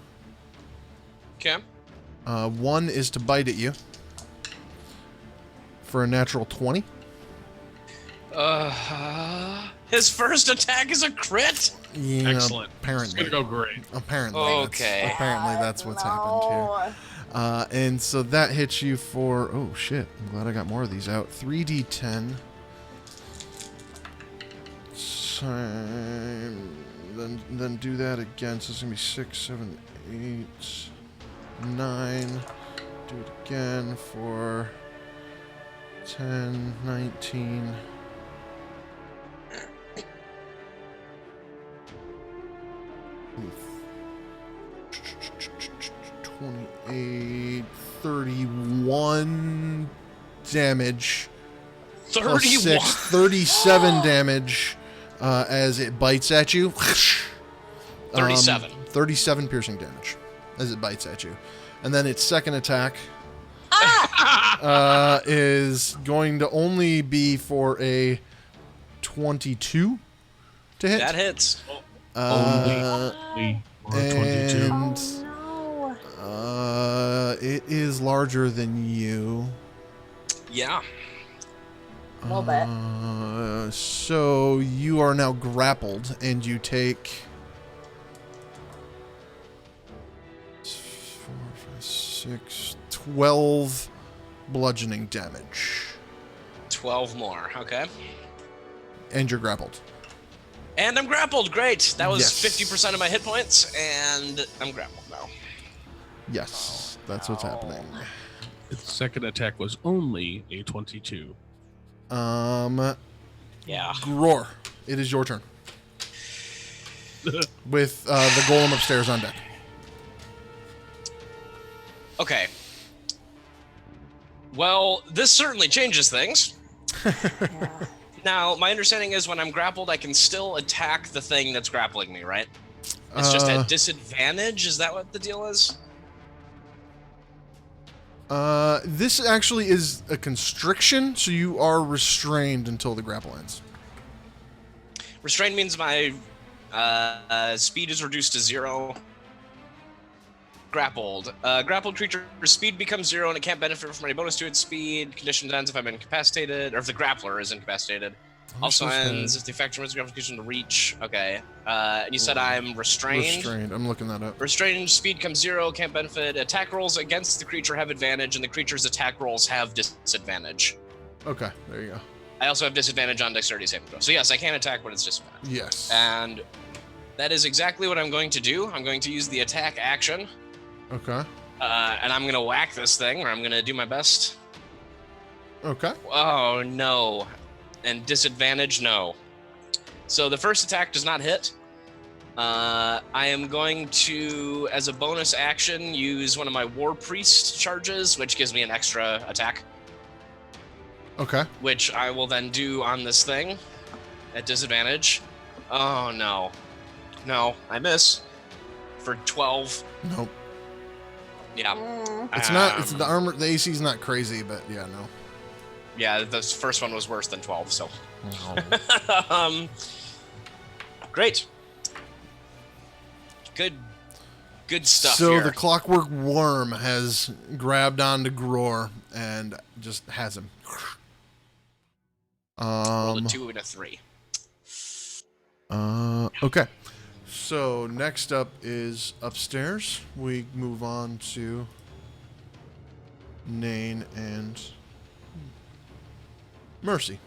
Okay. One is to bite at you for a natural 20. His first attack is a crit? Yeah, Excellent. Apparently. It's gonna go great. Apparently. Okay. Apparently that's what's happened here. And so that hits you for... Oh, shit. I'm glad I got more of these out. 3d10. Then do that again. So it's going to be 6, 7, 8, 9. Do it again for 10, 19... 28, 31 damage. 31? 37 damage as it bites at you. 37. 37 piercing damage as it bites at you. And then its second attack is going to only be for a 22 to hit. That hits. Only or 22. And it is larger than you. Yeah. A little bit. So you are now grappled, and you take 4, 5, 6, 12 bludgeoning damage. 12 more. Okay. And you're grappled. And I'm grappled. Great. That was Yes. 50% of my hit points, and I'm grappled now. Yes, that's what's happening. Its second attack was only a 22. Yeah. Gror, it is your turn. With the golem upstairs on deck. Okay. Well, this certainly changes things. Now, my understanding is when I'm grappled, I can still attack the thing that's grappling me, right? It's just at disadvantage? Is that what the deal is? This actually is a constriction, so you are restrained until the grapple ends. Restrained means my speed is reduced to 0. Grappled. Grappled creature's speed becomes 0 and it can't benefit from any bonus to its speed. Condition ends if I'm incapacitated, or if the grappler is incapacitated. Also ends if the effect remains grapple to reach. Okay. And you said I'm restrained? Restrained. I'm looking that up. Restrained speed comes 0, can't benefit. Attack rolls against the creature have advantage, and the creature's attack rolls have disadvantage. Okay, there you go. I also have disadvantage on dexterity saving throw. So yes, I can attack when it's disadvantage. Yes. And that is exactly what I'm going to do. I'm going to use the attack action. Okay. And I'm going to whack this thing, or I'm going to do my best. Okay. Oh, no. And disadvantage, no. So the first attack does not hit. I am going to, as a bonus action, use one of my War Priest charges, which gives me an extra attack. Okay. Which I will then do on this thing at disadvantage. Oh, no. No, I miss. For 12. Nope. Yeah. It's not. It's the armor. The AC is not crazy, but yeah, no. Yeah, the first one was worse than 12, so. No. Great. Good stuff So here. the clockwork worm has grabbed onto Gror and just has him. Rolled a 2 and a 3. Okay. So next up is upstairs. We move on to Nain and Mercy.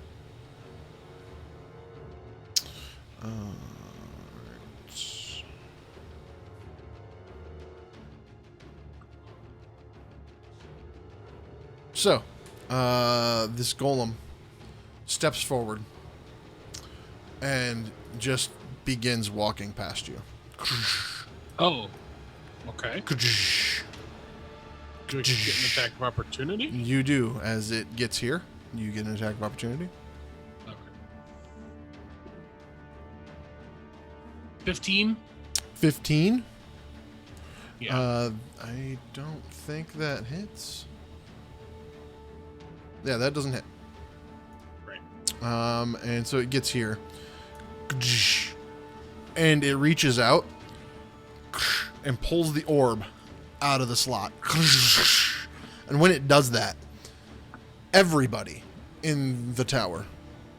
So, this golem steps forward and just begins walking past you. Oh. Okay. Do we get an attack of opportunity? You do. As it gets here, you get an attack of opportunity. Okay. 15? 15? Yeah. I don't think that hits. Yeah, that doesn't hit. Right. And so it gets here. And it reaches out and pulls the orb out of the slot. And when it does that, everybody in the tower,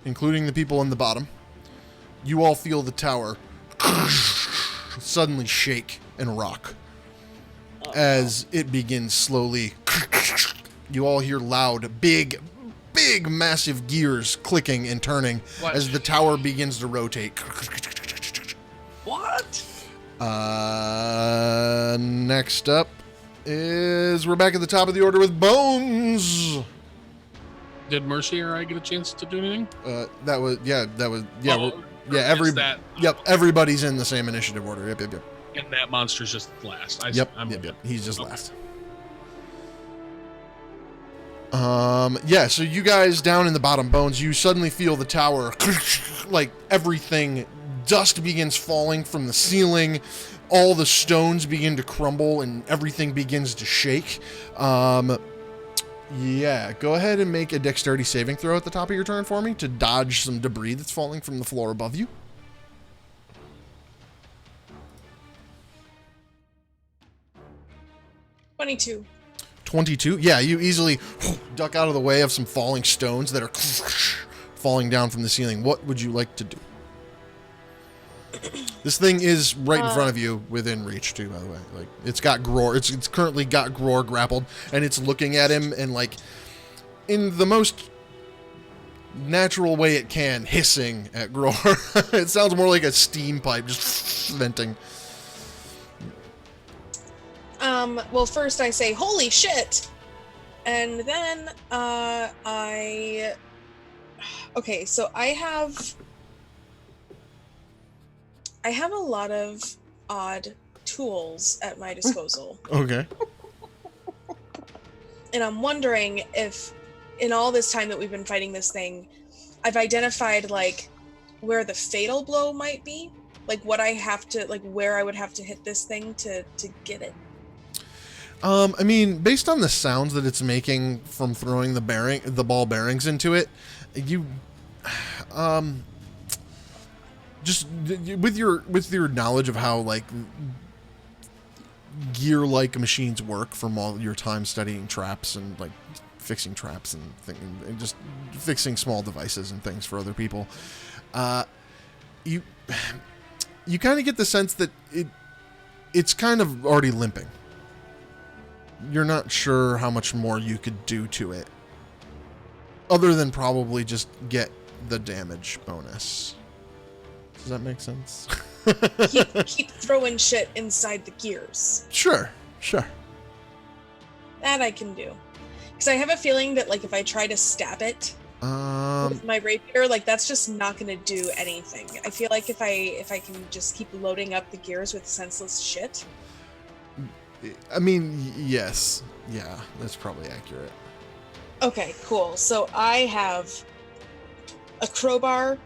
including the people in the bottom, you all feel the tower suddenly shake and rock as it begins slowly. You all hear loud, big, massive gears clicking and turning as the tower begins to rotate. What? Next up is we're back at the top of the order with Bones. Did Mercy or I get a chance to do anything? Everybody's in the same initiative order. Yep. And that monster's just last. Yep. He's just last. So you guys down in the bottom, Bones, you suddenly feel the tower, like everything, dust begins falling from the ceiling, all the stones begin to crumble, and everything begins to shake. Go ahead and make a dexterity saving throw at the top of your turn for me to dodge some debris that's falling from the floor above you. 22. 22? Yeah, you easily duck out of the way of some falling stones that are falling down from the ceiling. What would you like to do? This thing is right in front of you, within reach too, by the way. Like, it's got Gror. It's currently got Gror grappled, and it's looking at him and, like, in the most natural way it can, hissing at Gror. It sounds more like a steam pipe just venting. Well, first I say, holy shit! And then, okay, so I have a lot of odd tools at my disposal. Okay. And I'm wondering if, in all this time that we've been fighting this thing, I've identified, like, where the fatal blow might be? Like, what I have to, like, where I would have to hit this thing to get it? I mean, based on the sounds that it's making from throwing the ball bearings into it, you, just with your knowledge of how, like, gear-like machines work from all your time studying traps and, like, fixing traps and just fixing small devices and things for other people, you kind of get the sense that it's kind of already limping. You're not sure how much more you could do to it, other than probably just get the damage bonus. Does that make sense? keep throwing shit inside the gears. Sure. That I can do. Because I have a feeling that, like, if I try to stab it with my rapier, like, that's just not going to do anything. I feel like if I can just keep loading up the gears with senseless shit. I mean, yes. Yeah, that's probably accurate. Okay, cool. So I have a crowbar.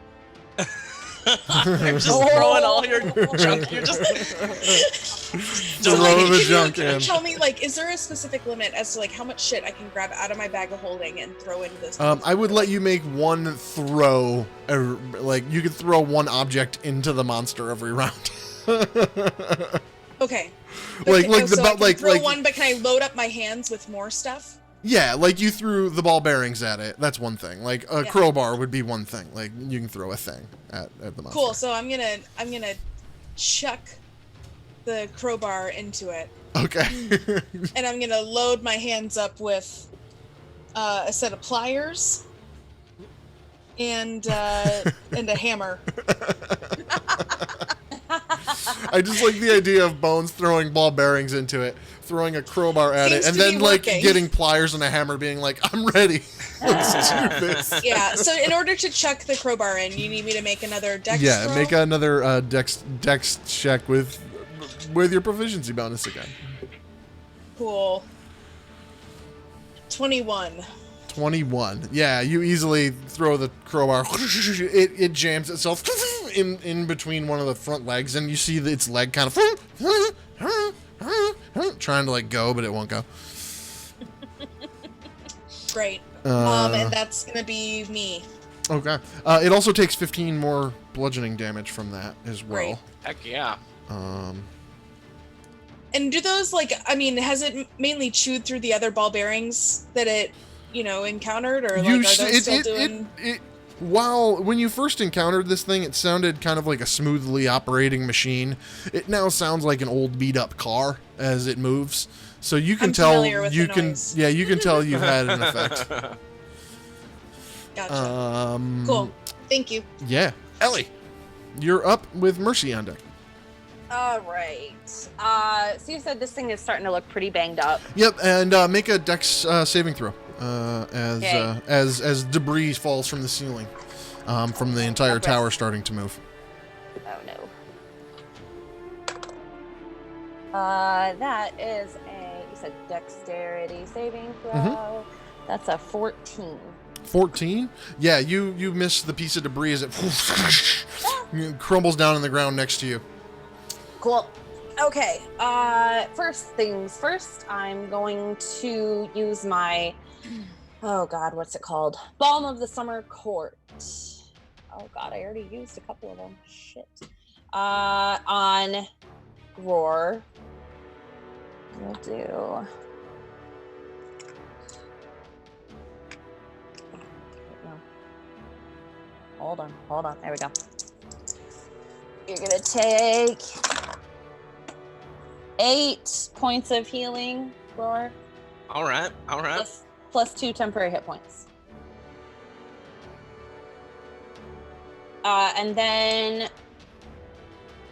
I'm just throwing all your junk. You're just throw the junk in. Tell me, like, is there a specific limit as to, like, how much shit I can grab out of my bag of holding and throw into this? I would let you make one throw. Like, you could throw one object into the monster every round. Okay. Like throw one, but can I load up my hands with more stuff? Yeah, like you threw the ball bearings at it. That's one thing. Like a crowbar would be one thing. Like you can throw a thing at the monster. Cool. So I'm gonna chuck the crowbar into it. Okay. And I'm gonna load my hands up with a set of pliers and a hammer. I just like the idea of Bones throwing ball bearings into it, throwing a crowbar at Seems it, and to be then like working. getting pliers and a hammer, being like, "I'm ready. Let's do this." Yeah. So in order to chuck the crowbar in, you need me to make another dex Yeah, throw? make another dex check with your proficiency bonus again. Cool. 21. 21. Yeah, you easily throw the crowbar. It jams itself in between one of the front legs, and you see that its leg kind of trying to like go, but it won't go. Great. And that's gonna be me. Okay. It also takes 15 more bludgeoning damage from that as well. Great. Heck yeah. And do those has it mainly chewed through the other ball bearings that it, encountered, or are those still doing? While when you first encountered this thing, it sounded kind of like a smoothly operating machine. It now sounds like an old beat up car as it moves. So you can tell you can tell you've had an effect. Gotcha. Cool. Thank you. Yeah. Ellie, you're up with Mercy on deck. All right. So you said this thing is starting to look pretty banged up. Yep, and make a dex saving throw as debris falls from the ceiling, from the entire tower starting to move. Oh no. That is you said dexterity saving throw. Mhm. That's a 14. 14? Yeah, you miss the piece of debris as it crumbles down on the ground next to you. Cool. Okay. First things first, I'm going to use my, oh God, what's it called? Balm of the Summer Court. Oh God, I already used a couple of them. Shit. On Roar. We'll do. No. Hold on. There we go. You're gonna take 8 points of healing, Roar. All right. Plus 2 temporary hit points. And then,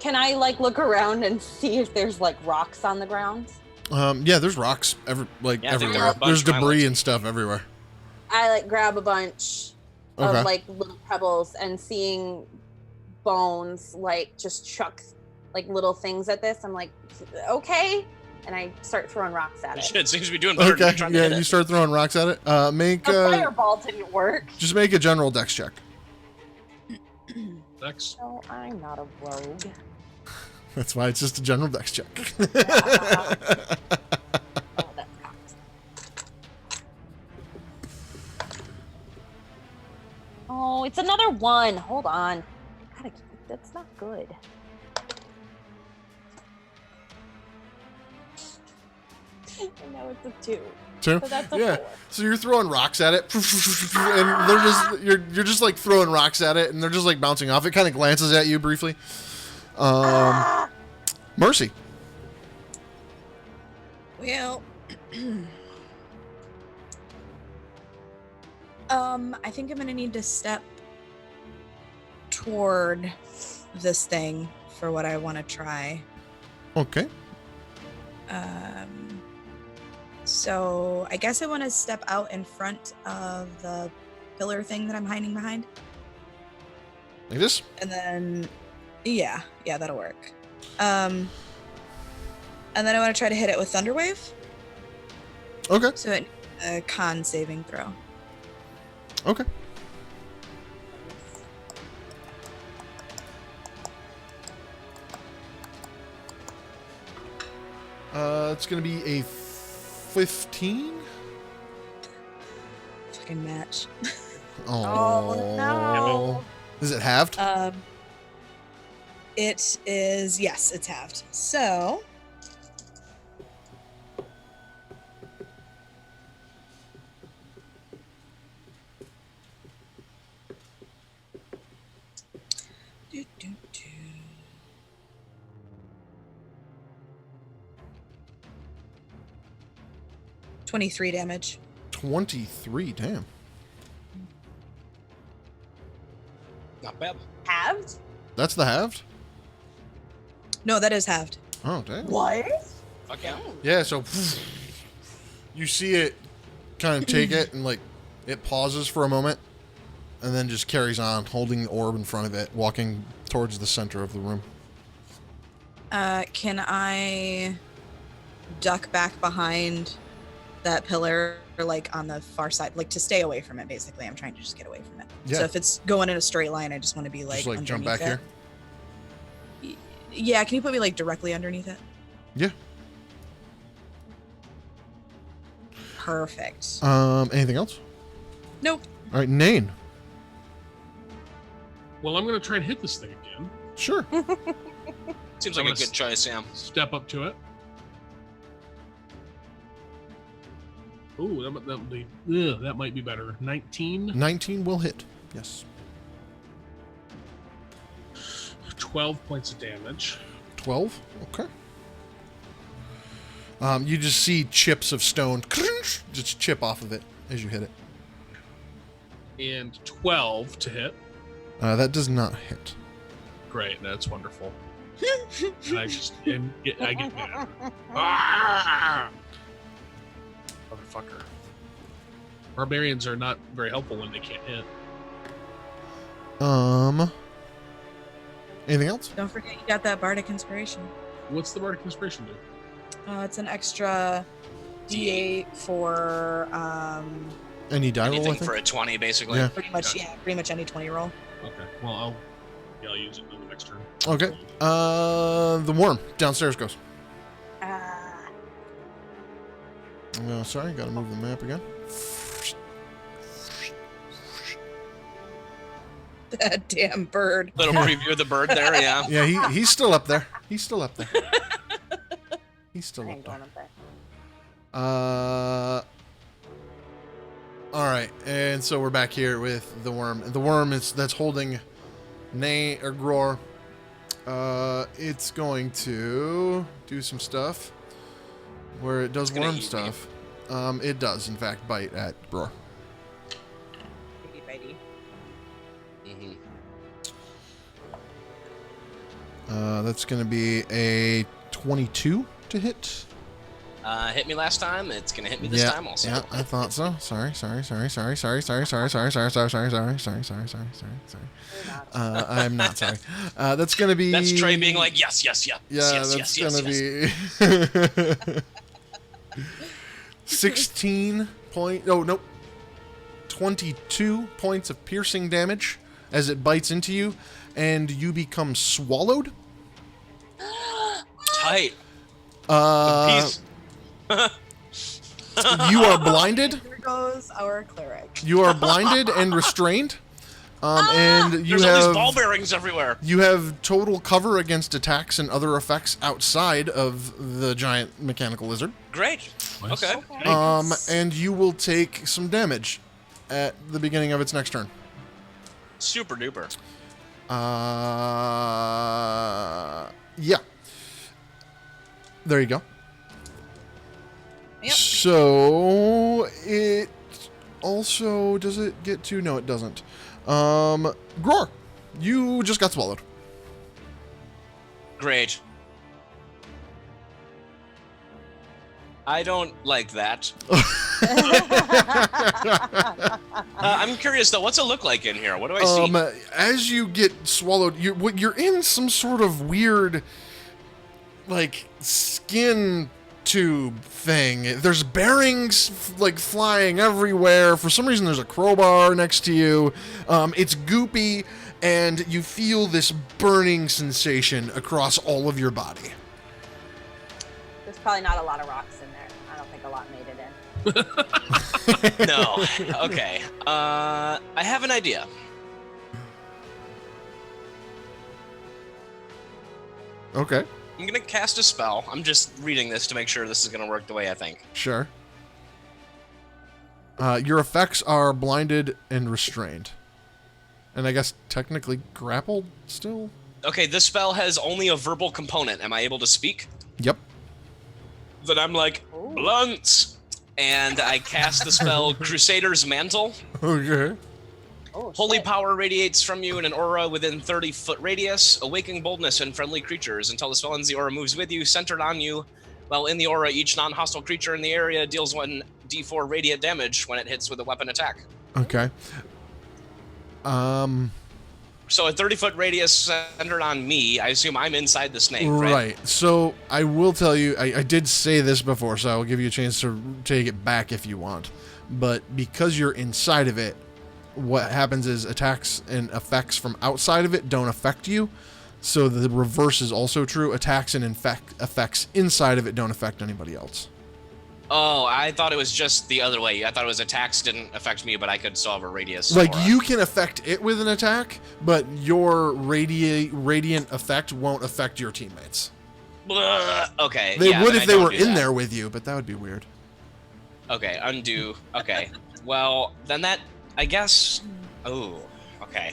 can I look around and see if there's rocks on the ground? Yeah, there's rocks everywhere. There's debris and stuff everywhere. I grab a bunch Okay. of little pebbles, and seeing Bones just chuck little things at this, I'm like, okay, and I start throwing rocks at it. Shit, seems to be doing better than Okay, trying to hit you it. start throwing rocks at it. Make The fireball didn't work. just make a general dex check. Dex. No, I'm not a rogue. That's why it's just a general dex check. Oh, that's cocked. Oh, it's another 1. Hold on. That's not good. And now it's a 2. 2? So that's a Yeah. 4. So you're throwing rocks at it, and they're just you're just throwing rocks at it, and they're just bouncing off. It kind of glances at you briefly. Mercy. Well, I think I'm gonna need to step toward this thing for what I want to try. Okay. So I guess I want to step out in front of the pillar thing that I'm hiding behind. Like this? And then, yeah, that'll work. And then I want to try to hit it with Thunderwave. Okay. So it a con saving throw. Okay. It's gonna be a 15. Fucking match. Oh, no. Is it halved? It is, yes, it's halved. So do, do, do. 23 damage. 23. Damn. Not bad. Halved? That's the halved. No, that is halved. Oh, damn. What? Okay. Yeah, so you see it kind of take it and like it pauses for a moment and then just carries on, holding the orb in front of it, walking towards the center of the room. Can I duck back behind that pillar, or like on the far side, like to stay away from it? Basically, I'm trying to just get away from it. Yeah. So if it's going in a straight line, I just want to be like Just like jump underneath back it. Yeah, can you put me like directly underneath it? here? Perfect. Yeah. Anything else? Nope. All right, Nain. Well, I'm gonna try and hit this thing again. Sure. Seems I'm like a gonna good choice, yeah. Step up to it. Ooh, that might be better. 19, 19 will hit. Yes. 12 points of damage. 12. Okay. You just see chips of stone just chip off of it as you hit it. And 12 to hit. That does not hit. Great, that's wonderful. And I get mad. Ah! Motherfucker. Barbarians are not very helpful when they can't hit. Anything else? Don't forget you got that bardic inspiration. What's the Bardic Inspiration do? It's an extra D8 for Any die roll, I Anything think? for a 20, basically. Yeah. pretty much any 20 roll. Okay, well, I'll use it in the next turn. Okay. The worm downstairs goes. Sorry, gotta move the map again. That damn bird. Little preview of the bird there, yeah. Yeah, he's still up there. He's still up there. He's still I up ain't there. going up there. All right, and so we're back here with the worm. The worm that's holding Nay or Gror. It's going to do some stuff where it does It's gonna worm eat me. stuff. It does, in fact, bite at Gror. Bitey bitey. Mhm. That's going to be a 22 to hit. Hit me last time. It's gonna hit me this time also. Yeah, I thought so. Sorry. I'm not sorry. That's gonna be. That's Trey being like, yes, yes, yes, Yeah, yes, that's yes, gonna yes. be 16 point. Oh nope. 22 points of piercing damage as it bites into you, and you become swallowed. Tight. Uh, Peace. you are blinded. Here goes our cleric. You are blinded and restrained. And you There's all these have ball bearings everywhere. you have total cover against attacks and other effects outside of the giant mechanical lizard. Great. Nice. Okay. And you will take some damage at the beginning of its next turn. Super duper. Yeah. There you go. Yep. So it also does it get to? No, it doesn't. Gror, you just got swallowed. Great. I don't like that. I'm curious though. What's it look like in here? What do I see? As you get swallowed, you're in some sort of weird, like, skin tube thing. There's bearings like flying everywhere. For some reason, there's a crowbar next to you. It's goopy, and you feel this burning sensation across all of your body. There's probably not a lot of rocks in there. I don't think a lot made it in. No. Okay. I have an idea. Okay, I'm gonna cast a spell. I'm just reading this to make sure this is gonna work the way I think. sure. Your effects are blinded and restrained. And I guess technically grappled still? Okay, this spell has only a verbal component. Am I able to speak? Yep. Then I'm like, blunts! And I cast the spell Crusader's Mantle. Okay. Oh, Holy shit. power radiates from you in an aura within 30-foot radius, awakening boldness in friendly creatures. Until the spell ends, the aura moves with you, centered on you. While in the aura, each non-hostile creature in the area deals 1d4 radiant damage when it hits with a weapon attack. Okay. So a 30-foot radius centered on me. I assume I'm inside the snake, right? Right. So I will tell you, I did say this before, so I will give you a chance to take it back if you want. But because you're inside of it, what happens is attacks and effects from outside of it don't affect you. So the reverse is also true. Attacks and effects inside of it don't affect anybody else. Oh, I thought it was just the other way. I thought it was attacks didn't affect me, but I could solve a radius. Like, aura. you can affect it with an attack, but your radiant effect won't affect your teammates. Blah. Okay. They yeah, would then if I they don't were do in that. there with you, but that would be weird. Okay, undo. Okay. Well, then that, I guess. Oh, okay.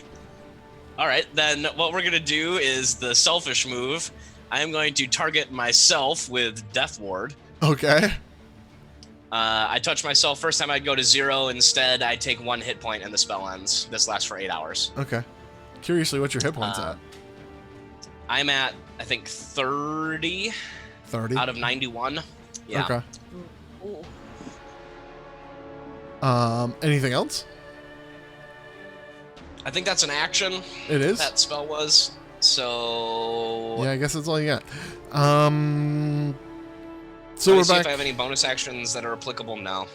All right, then what we're going to do is the selfish move. I am going to target myself with Death Ward. Okay. I touch myself. First time I'd go to 0. Instead, I take 1 hit point and the spell ends. This lasts for 8 hours. Okay. Curiously, what's your hit points at? I'm at, I think, 30 30? out of 91. Yeah. Okay. Ooh. Anything else? I think that's an action. It is? That spell was. So. Yeah, I guess that's all you got. So So we're see back. if I have any bonus actions that are applicable now.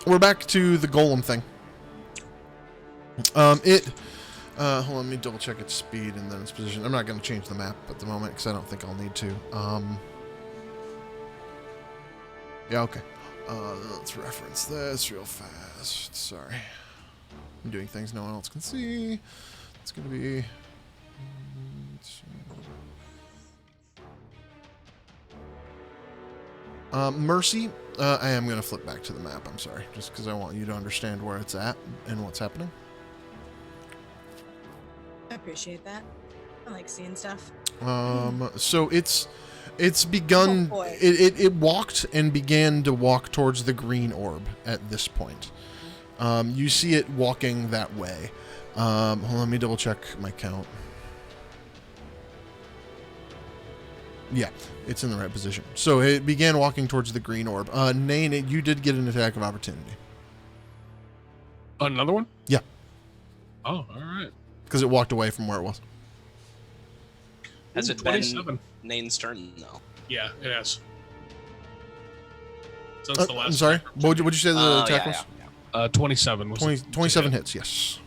We're back to the golem thing. Hold on, let me double check its speed and then its position. I'm not going to change the map at the moment because I don't think I'll need to. Yeah, okay. Let's reference this real fast. Sorry. I'm doing things no one else can see. It's going to be... Mercy, I am going to flip back to the map, I'm sorry, just because I want you to understand where it's at and what's happening. I appreciate that. I like seeing stuff. So it's begun, Oh, boy. it walked and began to walk towards the green orb at this point. You see it walking that way. Hold on, let me double check my count. Yeah, it's in the right position. So it began walking towards the green orb. Nane, you did get an attack of opportunity. Another one? Yeah. Oh, all right. Because it walked away from where it was. Has Ooh, it been 27. Nane's turn, though? Yeah, it has. So that's the last. I'm sorry, attack. what'd you say the attack was? Yeah. 27 was 27 hits, yes.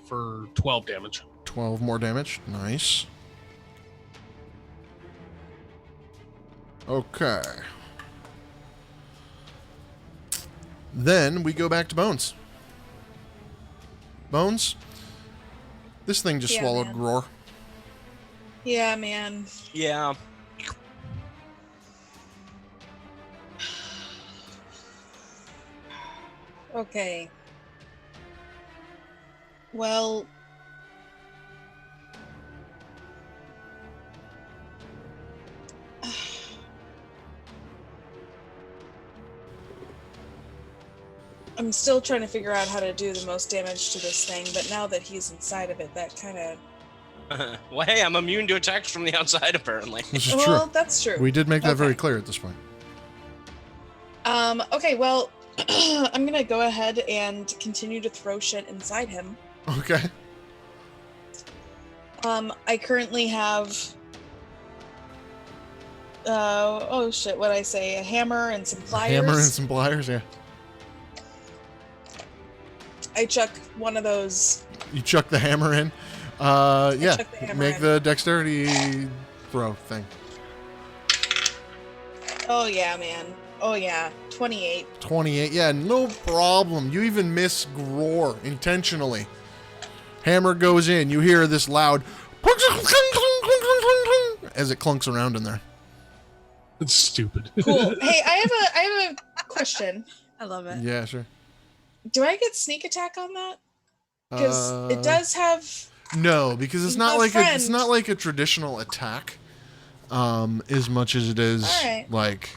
for 12 damage. 12 more damage. Nice. Okay. Then we go back to Bones. Bones? This thing just Yeah, swallowed man. Gror. Yeah, man. Yeah. Okay. Well, I'm still trying to figure out how to do the most damage to this thing, but now that he's inside of it, that kind of... Well, hey, I'm immune to attacks from the outside, apparently. Which is Well, true. that's true. We did make that very Okay. clear at this point. Okay, well, I'm gonna go ahead and continue to throw shit inside him. Okay. I currently have... oh shit, what'd I say? A hammer and some pliers. Hammer and some pliers, yeah. I chuck one of those. You chuck the hammer in. Yeah. chuck the hammer Make in. the dexterity throw thing. Oh yeah, man. Oh yeah, 28. 28. Yeah, no problem. You even miss Gror intentionally. Hammer goes in. You hear this loud as it clunks around in there. It's stupid. Cool. Hey, I have a question. I love it. Yeah, sure. Do I get sneak attack on that? Because it does have. No, because it's not A like it's friend. not like a traditional attack. As much as it is Alright. like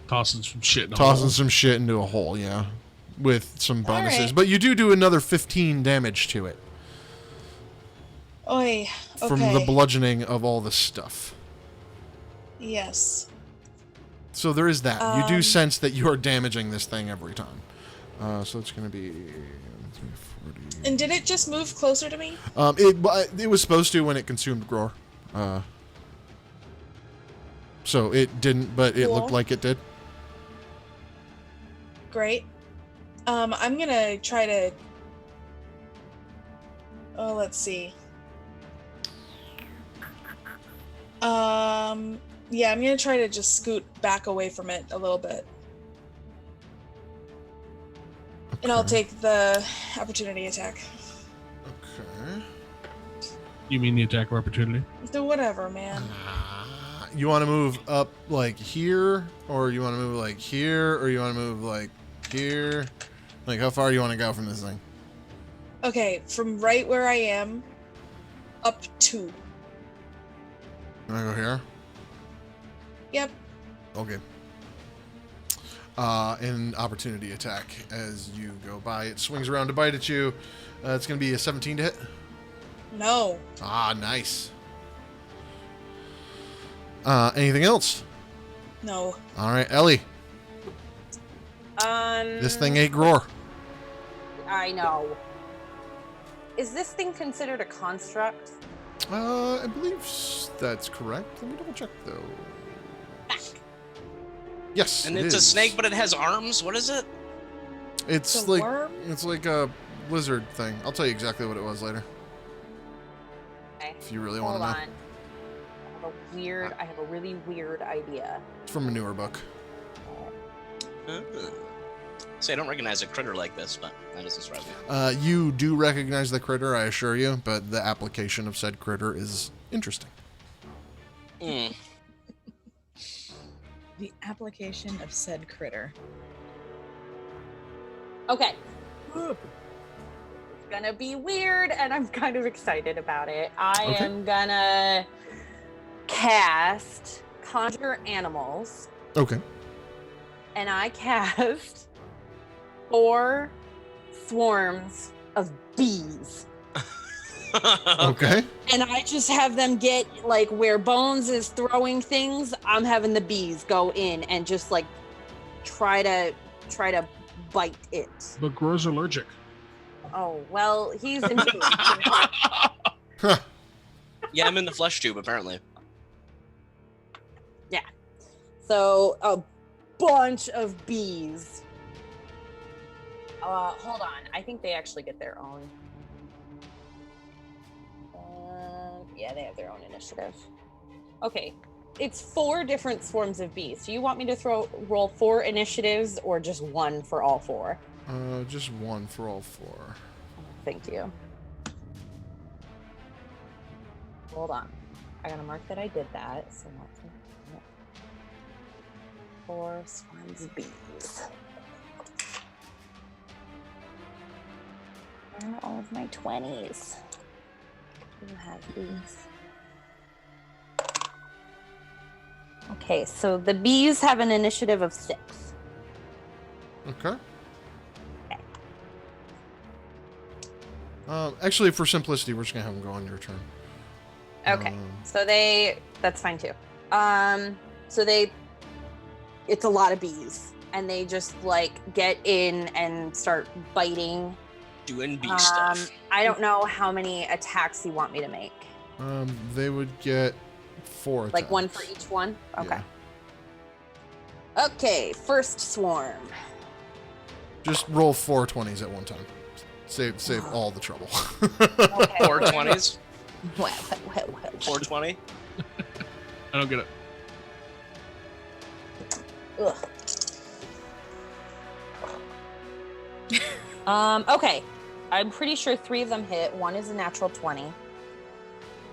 Tossing some shit in a tossing hole. some shit into a hole. Yeah. with some bonuses. Alright. But you do another 15 damage to it Oi. Okay. from the bludgeoning of all the stuff. Yes. So there is that. You do sense that you are damaging this thing every time. So it's going to be 340. And did it just move closer to me? It was supposed to when it consumed Gror. So it didn't, but it looked Cool. like it did. Great. I'm gonna try to. Oh, let's see. Yeah, I'm gonna try to just scoot back away from it a little bit. And I'll take the opportunity attack. Okay. You mean the attack of opportunity? So whatever, man. You want to move up like here, or you want to move like here, or you want to move like here? Like, how far do you want to go from this thing? Okay, from right where I am, up 2. You want to go here? Yep. Okay. An opportunity attack as you go by. It swings around to bite at you. It's going to be a 17 to hit. No. Ah, nice. Anything else? No. All right, Ellie. This thing ate Gror. I know. Is this thing considered a construct? I believe that's correct. Let me double check though. Yes, And it it's a is. snake, but it has arms. What is it? It's It's a like worm? it's like a lizard thing. I'll tell you exactly what it was later Okay. if you really want Hold to know. on. I have a really weird idea. It's from a newer book. See, I don't recognize a critter like this, but that doesn't surprise me. You do recognize the critter, I assure you, but the application of said critter is interesting. Hmm. The application of said critter. Okay. It's gonna be weird, and I'm kind of excited about it. I Okay. am gonna cast Conjure Animals, Okay. and I cast 4 swarms of bees. Okay. And I just have them get, like, where Bones is throwing things, I'm having the bees go in and just, like, try to bite it. But Gror's allergic. Oh, well, he's immune. Huh. Yeah, I'm in the flesh tube, apparently. So, a bunch of bees. Hold on. I think they actually get their own. Yeah, they have their own initiative. Okay. It's 4 different swarms of bees. Do you want me to roll 4 initiatives or just 1 for all 4? Just 1 for all 4. Thank you. Hold on. I gotta mark that I did that. So that's 4 swarms of bees. Where are all of my 20s? Who has these? Okay, so the bees have an initiative of 6. Okay. Actually, for simplicity, we're just gonna have them go on your turn. Okay, so that's fine too. It's a lot of bees, and they just like get in and start biting. Doing bee stuff. I don't know how many attacks you want me to make. They would get 4 Like 1 attacks. for each one? Okay. Yeah. Okay, first swarm. Just roll 4 20s at one time. Save all the trouble. Okay. 4 20s? Well. 420? I don't get it. Ugh. Okay. I'm pretty sure 3 of them hit. 1 is a natural 20.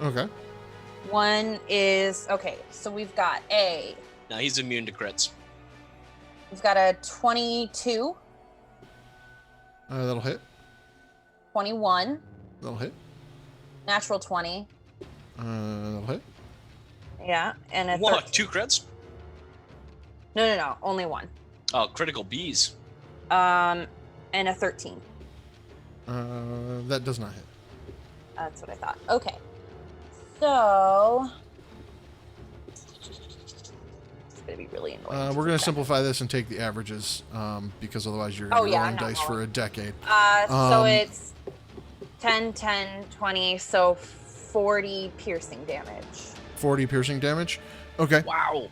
Okay. 1 is okay. So we've got No, he's immune to crits. we've got a 22, That'll hit. 21, That'll hit. natural 20. That'll hit. Yeah, and a What? 13. 2 crits? No, only 1. Oh, critical bees. And a 13. That does not hit. That's what I thought. Okay. So it's gonna be really annoying. We're gonna simplify this and take the averages, because otherwise you're gonna be rolling dice for a decade. So it's 10, 10, 20, so 40 piercing damage. 40 piercing damage. Okay. Wow.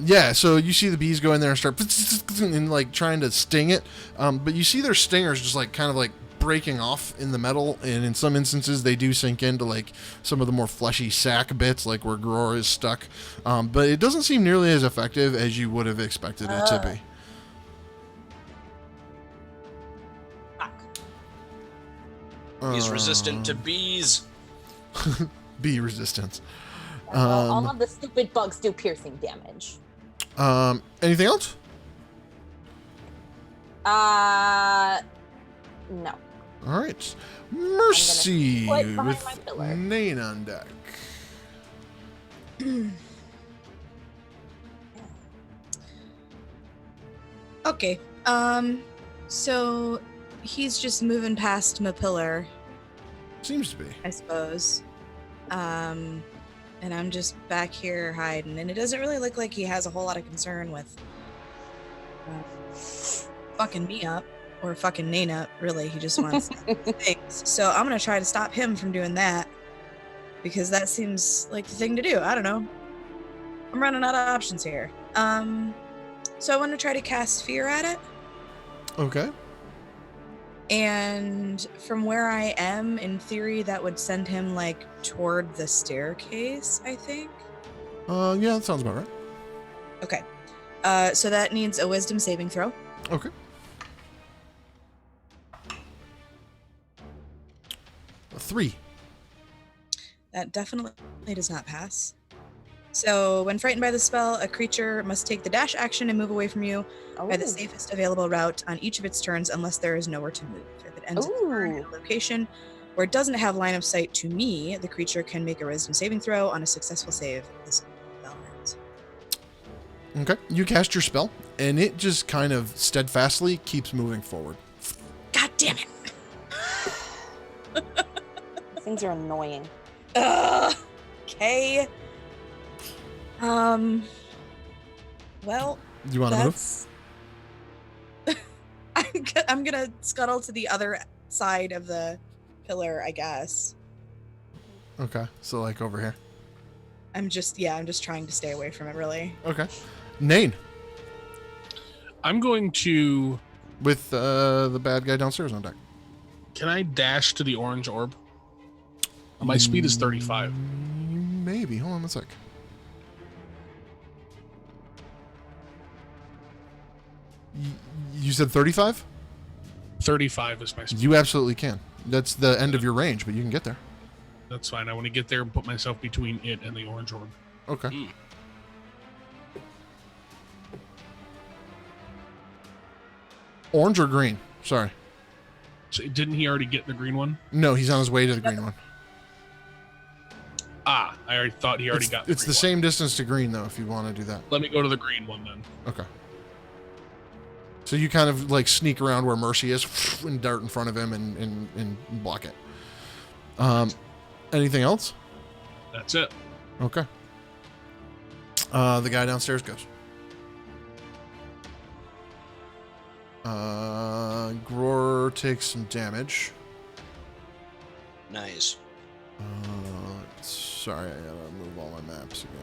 Yeah, so you see the bees go in there and start and like trying to sting it, but you see their stingers just like kind of like breaking off in the metal, and in some instances they do sink into like some of the more fleshy sack bits, like where Gror is stuck. But it doesn't seem nearly as effective as you would have expected it to be. He's resistant to bees. Bee resistance. All of the stupid bugs do piercing damage. Anything else? No. All right. Mercy put behind with my pillar. Nain on deck. Okay. So he's just moving past my pillar, Seems to be. I suppose. And I'm just back here hiding, and it doesn't really look like he has a whole lot of concern with fucking me up or fucking Nain up. Really, he just wants things. So I'm gonna try to stop him from doing that, because that seems like the thing to do. I don't know. I'm running out of options here. So I want to try to cast fear at it. Okay. And from where I am, in theory, that would send him like toward the staircase, I think. Yeah, that sounds about right. Okay. So that needs a wisdom saving throw. Okay. A 3. That definitely does not pass. So when frightened by the spell, a creature must take the dash action and move away from you by the safest available route on each of its turns, unless there is nowhere to move. If it ends its turn in a location where it doesn't have line of sight to me, the creature can make a wisdom saving throw. On a successful save, this spell ends. Okay. You cast your spell, and it just kind of steadfastly keeps moving forward. God damn it! Things are annoying. Okay. Well, You want to move? I'm gonna scuttle to the other side of the pillar, I guess. Okay. So like over here. I'm just trying to stay away from it, really. Okay. Nain. I'm going to. With the bad guy downstairs on deck. Can I dash to the orange orb? My speed is 35. Maybe. Hold on a sec. You said 35? 35 is my speed. You absolutely can. That's the end of your range, but you can get there. That's fine. I want to get there and put myself between it and the orange orb. Okay. Orange or green? Sorry. So didn't he already get the green one? No, he's on his way to the green one. I already thought he already got the It's green the one. same distance to green, though, if you want to do that. Let me go to the green one then. Okay. So you kind of like sneak around where Mercy is and dart in front of him and block it. Anything else? That's it. Okay. The guy downstairs goes. Gror takes some damage. Nice. Sorry, I gotta move all my maps again.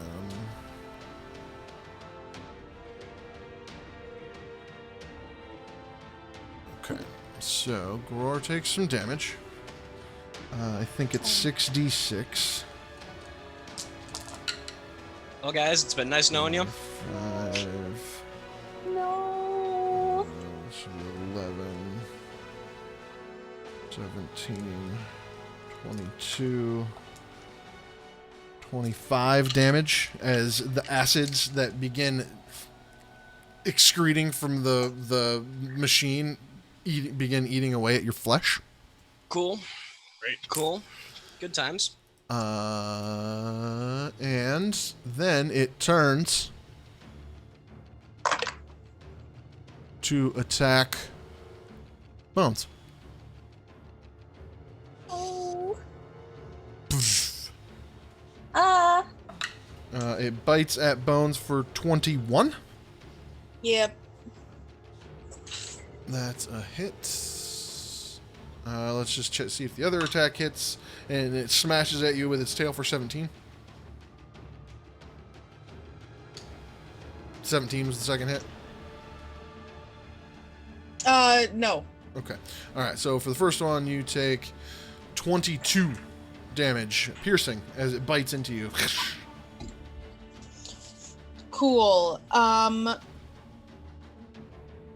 Okay, so Gror takes some damage. I think it's 6d6. Well, guys, it's been nice knowing you. 5, No. 11, 17, 22, 25 damage as the acids that begin excreting from the machine begin eating away at your flesh. Cool. Great. Cool. Good times. And then it turns to attack Bones. Oh. It bites at Bones for 21. Yep. That's a hit. Let's just see if the other attack hits, and it smashes at you with its tail for 17. 17 was the second hit. No. Okay. All right. So for the first one, you take 22 damage, piercing, as it bites into you. Cool. I'm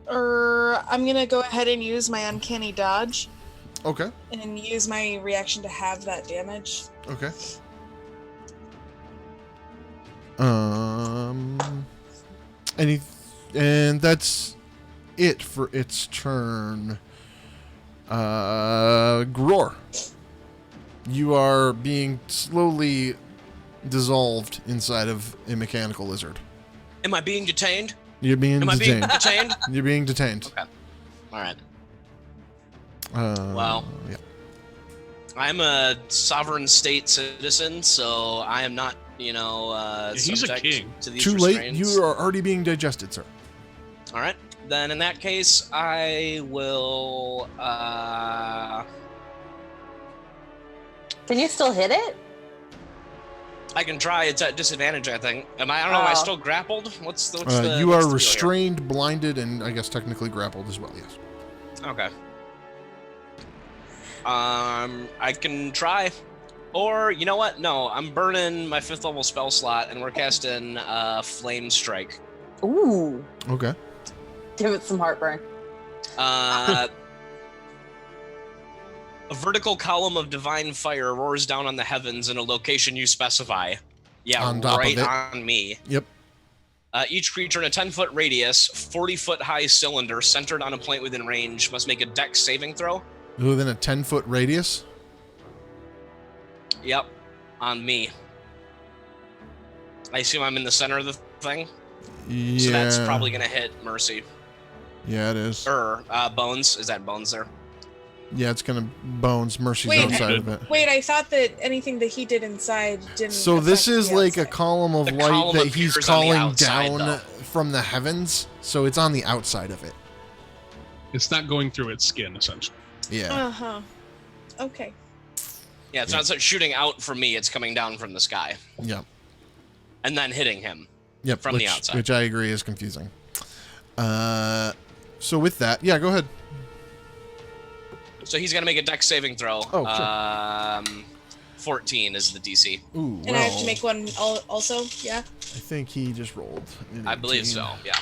gonna go ahead and use my uncanny dodge Okay. and use my reaction to have that damage. Okay. And that's it for its turn. Gror. You are being slowly dissolved inside of a mechanical lizard. Am I being detained? You're being Am I being detained. detained? You're being detained. Okay. All right. Wow. Yeah. I'm a sovereign state citizen, so I am not, he's a subject king. to these Too late. restraints. You are already being digested, sir. All right. Then in that case, I will. Can you still hit it? I can try. It's at disadvantage, I think. I don't know. Am I still grappled? What's the? You what's are the deal here? restrained, blinded, and I guess technically grappled as well. Yes. Okay. I can try. Or, you know what? No, I'm burning my 5th level spell slot, and we're casting Flame Strike. Ooh. Okay. Give it some heartburn. A vertical column of divine fire roars down on the heavens in a location you specify. Yeah, On top of right it. on me. Yep. Each creature in a 10-foot radius, 40-foot high cylinder centered on a point within range must make a dex saving throw. Within a 10-foot radius? Yep, on me. I assume I'm in the center of the thing, Yeah. so that's probably gonna hit Mercy. Yeah, it is. Or Bones. Is that Bones there? Yeah, it's gonna Bones. Mercy's Wait, outside of it. Wait, I thought that anything that he did inside didn't. So this affect is the like a outside. column of The light column that he's appears on the calling outside, down though. from the heavens. So it's on the outside of it. It's not going through its skin, essentially. Yeah. Uh-huh. Okay. Yeah, it's not shooting out from me. It's coming down from the sky Yep. and then hitting him. Yep. From the outside. Which I agree is confusing. So with that, yeah, go ahead. So he's gonna make a dex saving throw. Oh, sure. 14 is the DC. Ooh, And I have to make one also, yeah? I think he just rolled. an I believe 18. so. Yeah.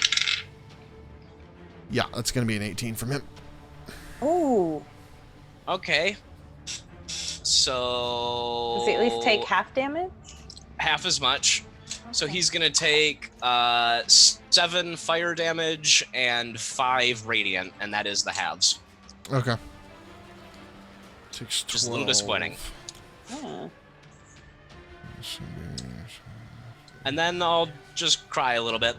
Yeah, that's gonna be an 18 from him. Ooh. Okay. So. Does he at least take half damage? half as much. So he's gonna take 7 fire damage and 5 radiant, and that is the halves. Okay. Takes 12. Just a little disappointing. Yeah. And then I'll just cry a little bit.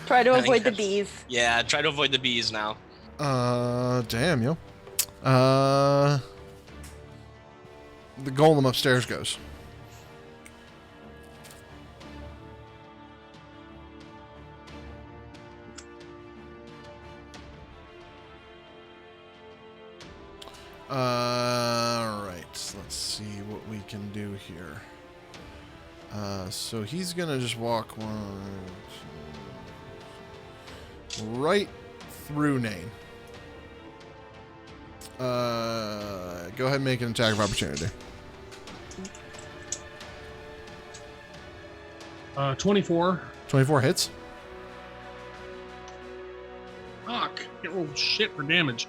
Try to I think avoid the that's- bees. Yeah, try to avoid the bees now. Damn, yo. The golem upstairs goes. Alright, let's see what we can do here. So he's gonna just walk right through Nain. Go ahead and make an attack of opportunity. 24. 24 hits. Fuck. Can't roll shit for damage.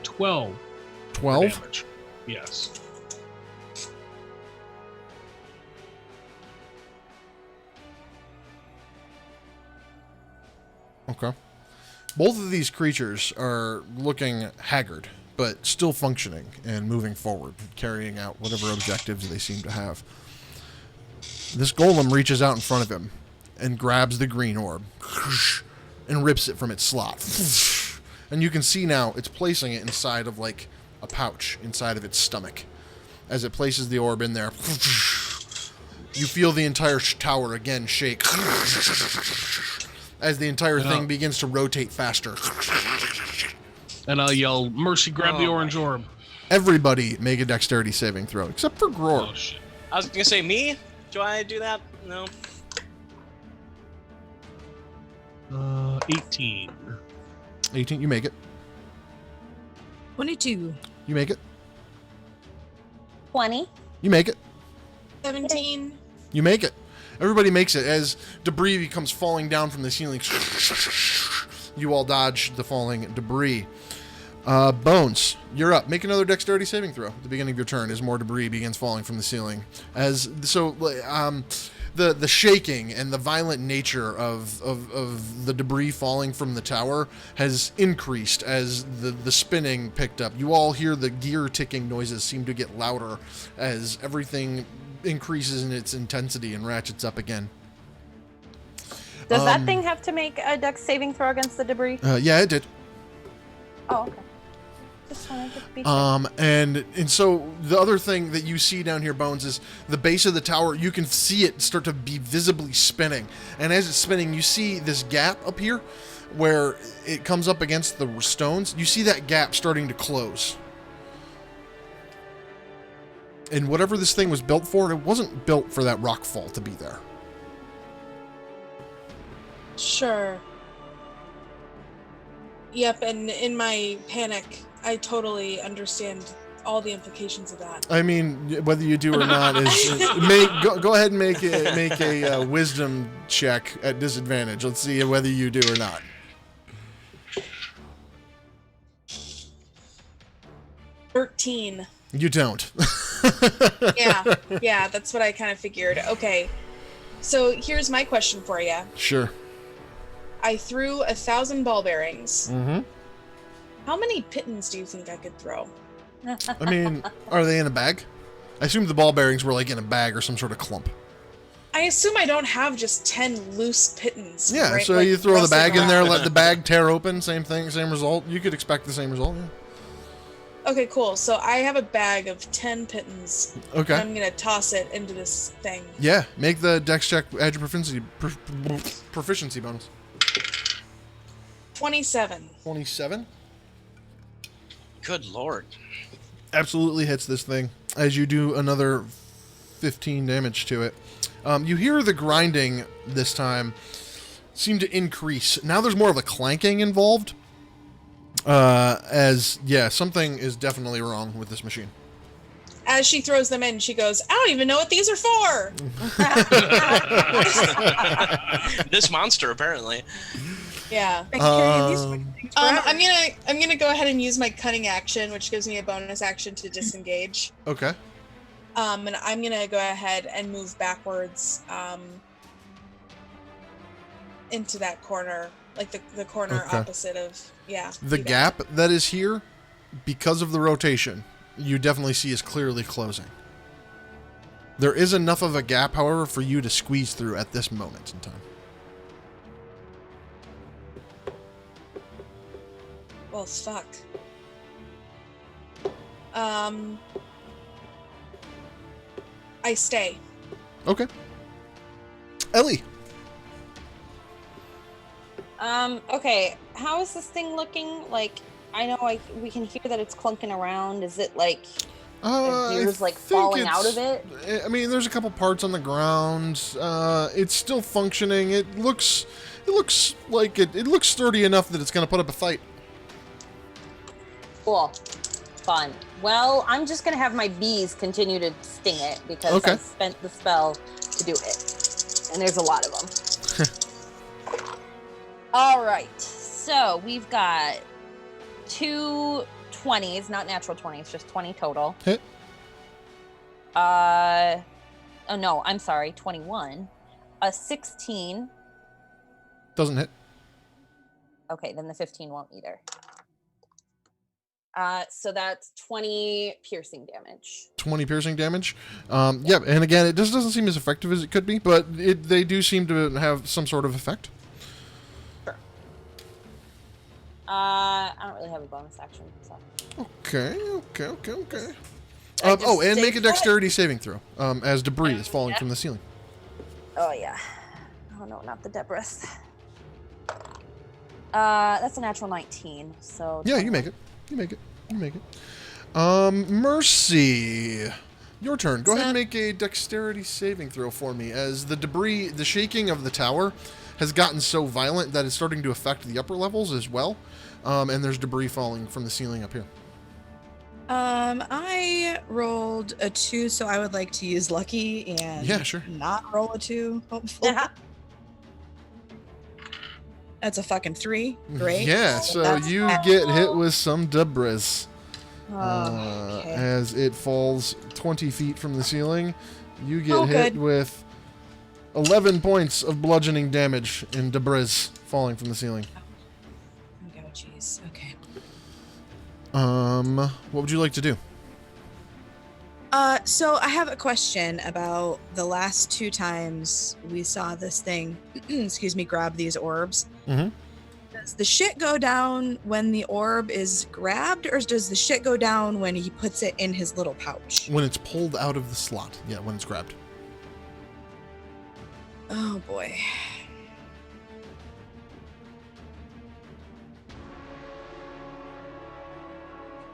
12. 12. Damage. Yes. Okay. Both of these creatures are looking haggard, but still functioning and moving forward, carrying out whatever objectives they seem to have. This golem reaches out in front of him and grabs the green orb, and rips it from its slot. And you can see now it's placing it inside of like a pouch inside of its stomach. As it places the orb in there, you feel the entire tower again shake as the entire thing begins to rotate faster. And I'll yell, Mercy, grab the orange orb. Everybody make a dexterity saving throw, except for Gror. Oh, shit. I was gonna say me. Do I do that? No. 18. 18, you make it. 22. You make it. 20. You make it. 17. You make it. Everybody makes it as debris becomes falling down from the ceiling. You all dodge the falling debris. Bones, you're up. Make another dexterity saving throw at the beginning of your turn as more debris begins falling from the ceiling. The shaking and the violent nature of the debris falling from the tower has increased as the spinning picked up. You all hear the gear ticking noises seem to get louder as everything increases in its intensity and ratchets up again. Does that thing have to make a dex saving throw against the debris? Yeah, it did. Oh, okay. Just wanted to be sure. And so the other thing that you see down here, Bones, is the base of the tower. You can see it start to be visibly spinning. And as it's spinning, you see this gap up here where it comes up against the stones. You see that gap starting to close. And whatever this thing was built for, it wasn't built for that rock fall to be there. Sure. Yep, and in my panic, I totally understand all the implications of that. I mean, whether you do or not is go ahead and make a wisdom check at disadvantage. Let's see whether you do or not. 13. You don't. Yeah, that's what I kind of figured. Okay, so here's my question for you. Sure. I threw 1,000 ball bearings. Mm-hmm. How many pittons do you think I could throw? I mean, are they in a bag? I assume the ball bearings were like in a bag or some sort of clump. I assume I don't have just 10 loose pittons. Yeah, right, so like, you throw the rustling bag in there, around. let the bag tear open, same thing, same result. You could expect the same result, yeah. Okay, cool. So I have a bag of 10 pittons. Okay. And I'm going to toss it into this thing. Yeah, make the dex check, add your proficiency bonus. 27. 27? Good lord. Absolutely hits this thing as you do another 15 damage to it. You hear the grinding this time seem to increase. Now there's more of a clanking involved. Something is definitely wrong with this machine. As she throws them in, she goes, I don't even know what these are for. This monster, apparently. Yeah. I'm gonna go ahead and use my cunning action, which gives me a bonus action to disengage. Okay. And I'm gonna go ahead and move backwards into that corner, like the corner opposite of The gap that is here, because of the rotation, you definitely see is clearly closing. There is enough of a gap, however, for you to squeeze through at this moment in time. Well, fuck. I stay. Okay. Ellie. Okay. How is this thing looking? Like, I know we can hear that it's clunking around. Is it like the gears like falling out of it? I mean, there's a couple parts on the ground. It's still functioning. It looks like it looks sturdy enough that it's gonna put up a fight. Cool. Fun. Well, I'm just gonna have my bees continue to sting it because I spent the spell to do it. And there's a lot of them. All right. So we've got 2 20s, not natural 20s, just 20 total. Hit. Oh no, I'm sorry, 21. A 16. Doesn't hit. Okay, then the 15 won't either. So that's 20 piercing damage. 20 piercing damage. Yeah, and again, it just doesn't seem as effective as it could be, but they do seem to have some sort of effect. Sure. I don't really have a bonus action, so. Okay. I just And stay make a put. dexterity saving throw as debris is falling from the ceiling. Oh yeah. Oh no, not the debris. That's a natural 19. So. Yeah, you make it. You make it. Mercy. Your turn. Go ahead and make a dexterity saving throw for me as the debris, the shaking of the tower has gotten so violent that it's starting to affect the upper levels as well. And there's debris falling from the ceiling up here. I rolled a 2, so I would like to use lucky and not roll a 2, hopefully. Yeah. That's a fucking 3. Great. Yeah, so you get hit with some debris. Okay. As it falls 20 feet from the ceiling, you get hit with 11 points of bludgeoning damage in debris falling from the ceiling. Oh, jeez. Okay. What would you like to do? So I have a question about the last 2 times we saw this thing, excuse me, grab these orbs. Mm-hmm. Does the shit go down when the orb is grabbed, or does the shit go down when he puts it in his little pouch? When it's pulled out of the slot. Yeah, when it's grabbed. Oh boy.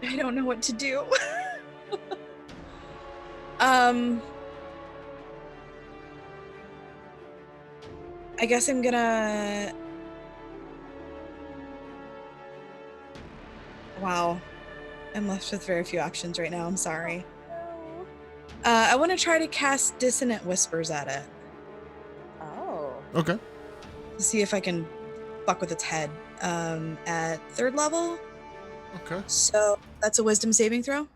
I don't know what to do. I guess I'm gonna... Wow. I'm left with very few options right now. I'm sorry. I want to try to cast Dissonant Whispers at it. Oh. Okay. To see if I can fuck with its head. At 3rd level. Okay. So that's a Wisdom saving throw.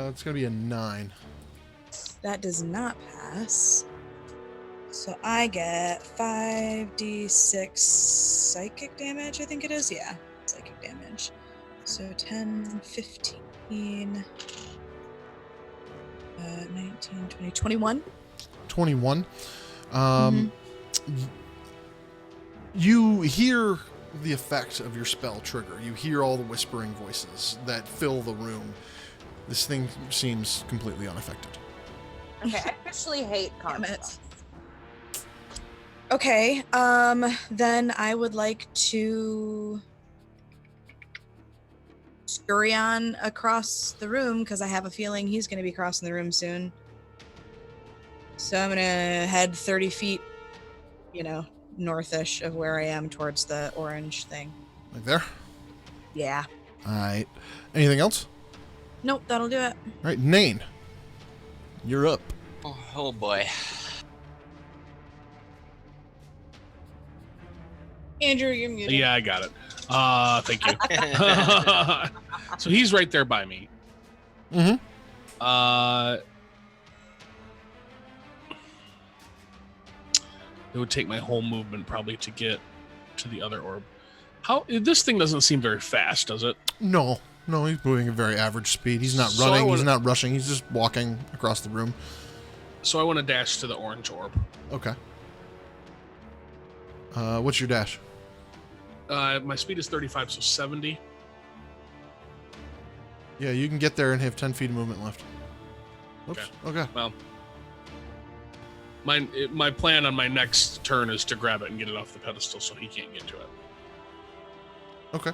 It's gonna be a 9. That does not pass. So I get 5d6 psychic damage, I think it is. Yeah, psychic damage. So 10, 15, 19, 20, 21. 21. You hear the effect of your spell trigger. You hear all the whispering voices that fill the room. This thing seems completely unaffected. Okay, I officially hate Damn it. constructs. Okay, then I would like to scurry on across the room because I have a feeling he's going to be crossing the room soon. So I'm going to head 30 feet, northish of where I am towards the orange thing. Like there? Yeah. All right. Anything else? Nope, that'll do it. All right, Nain. You're up. Oh boy. Andrew, you're muted. Yeah, I got it. Thank you. So he's right there by me. Mm-hmm. It would take my whole movement probably to get to the other orb. This thing doesn't seem very fast, does it? No, he's moving at very average speed. He's not running. He's not rushing. He's just walking across the room. So I want to dash to the orange orb. Okay. What's your dash? My speed is 35, so 70. Yeah, you can get there and have 10 feet of movement left. Oops. Okay. Well, my plan on my next turn is to grab it and get it off the pedestal so he can't get to it. Okay.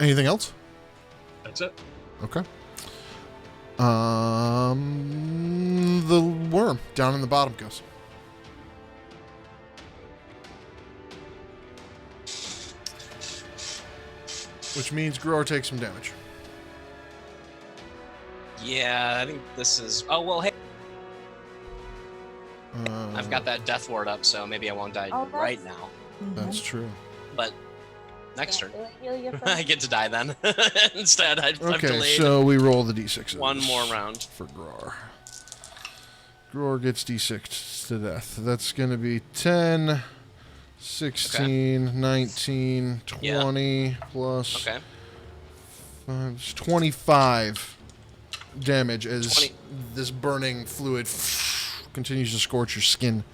Anything else? That's it. Okay. The worm down in the bottom goes. Which means Grower takes some damage. Yeah, I think this is... Oh, well, hey. I've got that death ward up, so maybe I won't die right now. That's true. But next turn. Heal you I get to die then. Instead, I've Okay, delayed so we roll the d6s. one more round. For Grower. Grower gets d6 to death. That's going to be 10, 16, 19, 20, plus 5, 25 damage as 20. this burning fluid continues to scorch your skin.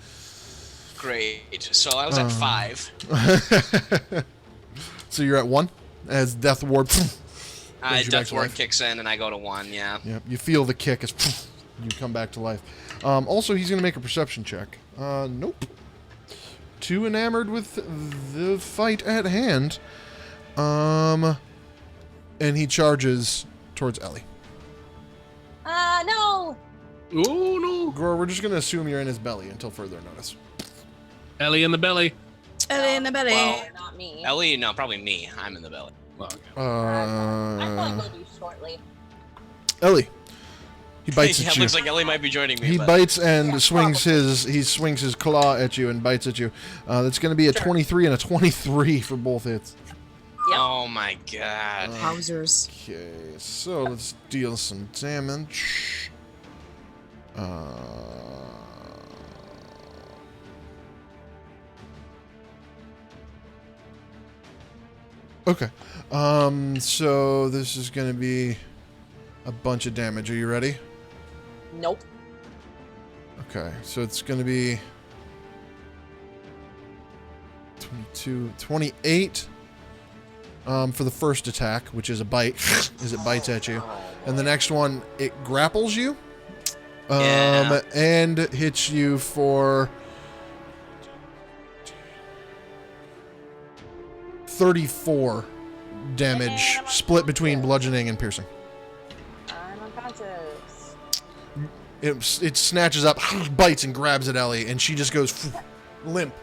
Great. So I was at 5. So you're at 1 as Death Ward. brings you back Death to Ward life. kicks in, and I go to 1. Yeah. Yep, you feel the kick as you come back to life. Also, he's going to make a perception check. Nope. Too enamored with the fight at hand. And he charges towards Ellie. No. Oh no! Gror, we're just going to assume you're in his belly until further notice. Ellie in the belly. Ellie in the belly. Well, Not me. Ellie, no, probably me. I'm in the belly. Well, okay. I'm going to do shortly. Ellie. He bites Yeah, at it you. looks like Ellie might be joining me. He but- bites and Yeah, swings his claw at you and bites at you. That's going to be a Sure. 23 and a 23 for both hits. Yep. Oh my god. Wowzers. Okay, so let's deal some damage. Okay. So this is going to be a bunch of damage. Are you ready? Nope. Okay, so it's going to be 22, 28 for the first attack, which is a bite, as it bites at you. And the next one, it grapples you Yeah. and hits you for 34 damage, split between bludgeoning and piercing. I'm unconscious. It snatches up, bites, and grabs at Ellie, and she just goes limp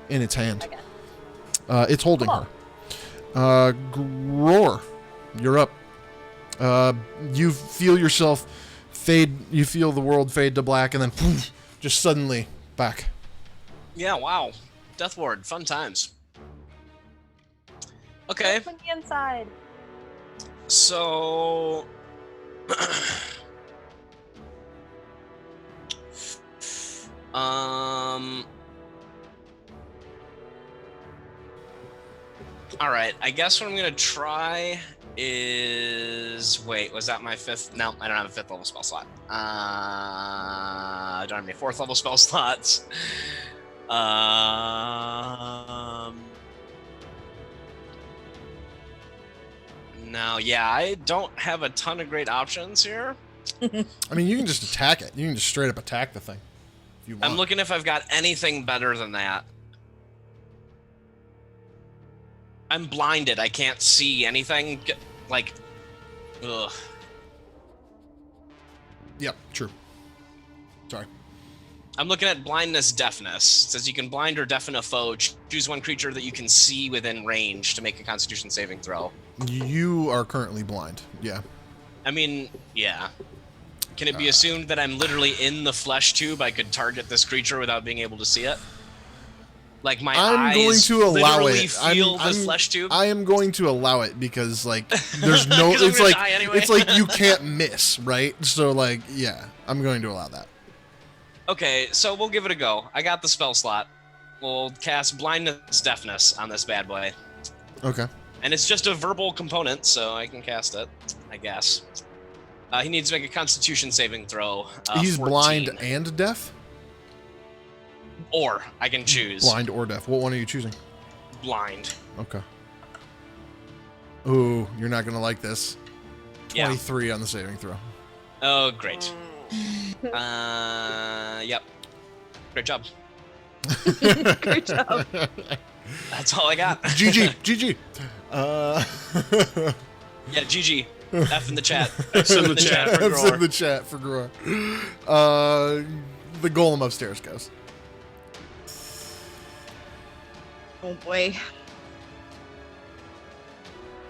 in its hand. Okay. It's holding Cool. her. Gror, you're up. You feel yourself fade. You feel the world fade to black, and then just suddenly back. Yeah, wow. Death Ward, fun times. Okay, From the inside. so all right, I guess what I'm gonna try is wait, was that my 5th? No, I don't have a 5th level spell slot. I don't have any 4th level spell slots. No, yeah, I don't have a ton of great options here. I mean, you can just attack it. You can just straight up attack the thing. If you want. I'm looking if I've got anything better than that. I'm blinded. I can't see anything. Like, ugh. Yep, true. Sorry. I'm looking at blindness, deafness. It says you can blind or deafen a foe. Choose one creature that you can see within range to make a Constitution saving throw. You are currently blind. Yeah. I mean, yeah. Can it be assumed that I'm literally in the flesh tube? I could target this creature without being able to see it? Like my I'm eyes going to allow literally it. feel the flesh tube? I am going to allow it because like there's no 'Cause I'm it's gonna like die anyway. it's like you can't miss, right? So like yeah, I'm going to allow that. Okay, so we'll give it a go. I got the spell slot. We'll cast blindness, deafness on this bad boy. Okay. And it's just a verbal component, so I can cast it, I guess. He needs to make a Constitution saving throw. He's 14. blind and deaf? Or I can choose Blind or deaf. What one are you choosing? blind. Okay. Ooh, you're not going to like this. Yeah. 23 on the saving throw. Oh, great. Yep. Great job. Great job. That's all I got. GG, GG. Yeah, GG. F in the chat. F's in the chat. for That's in Gror. the chat for Gror. The golem upstairs goes. Oh boy.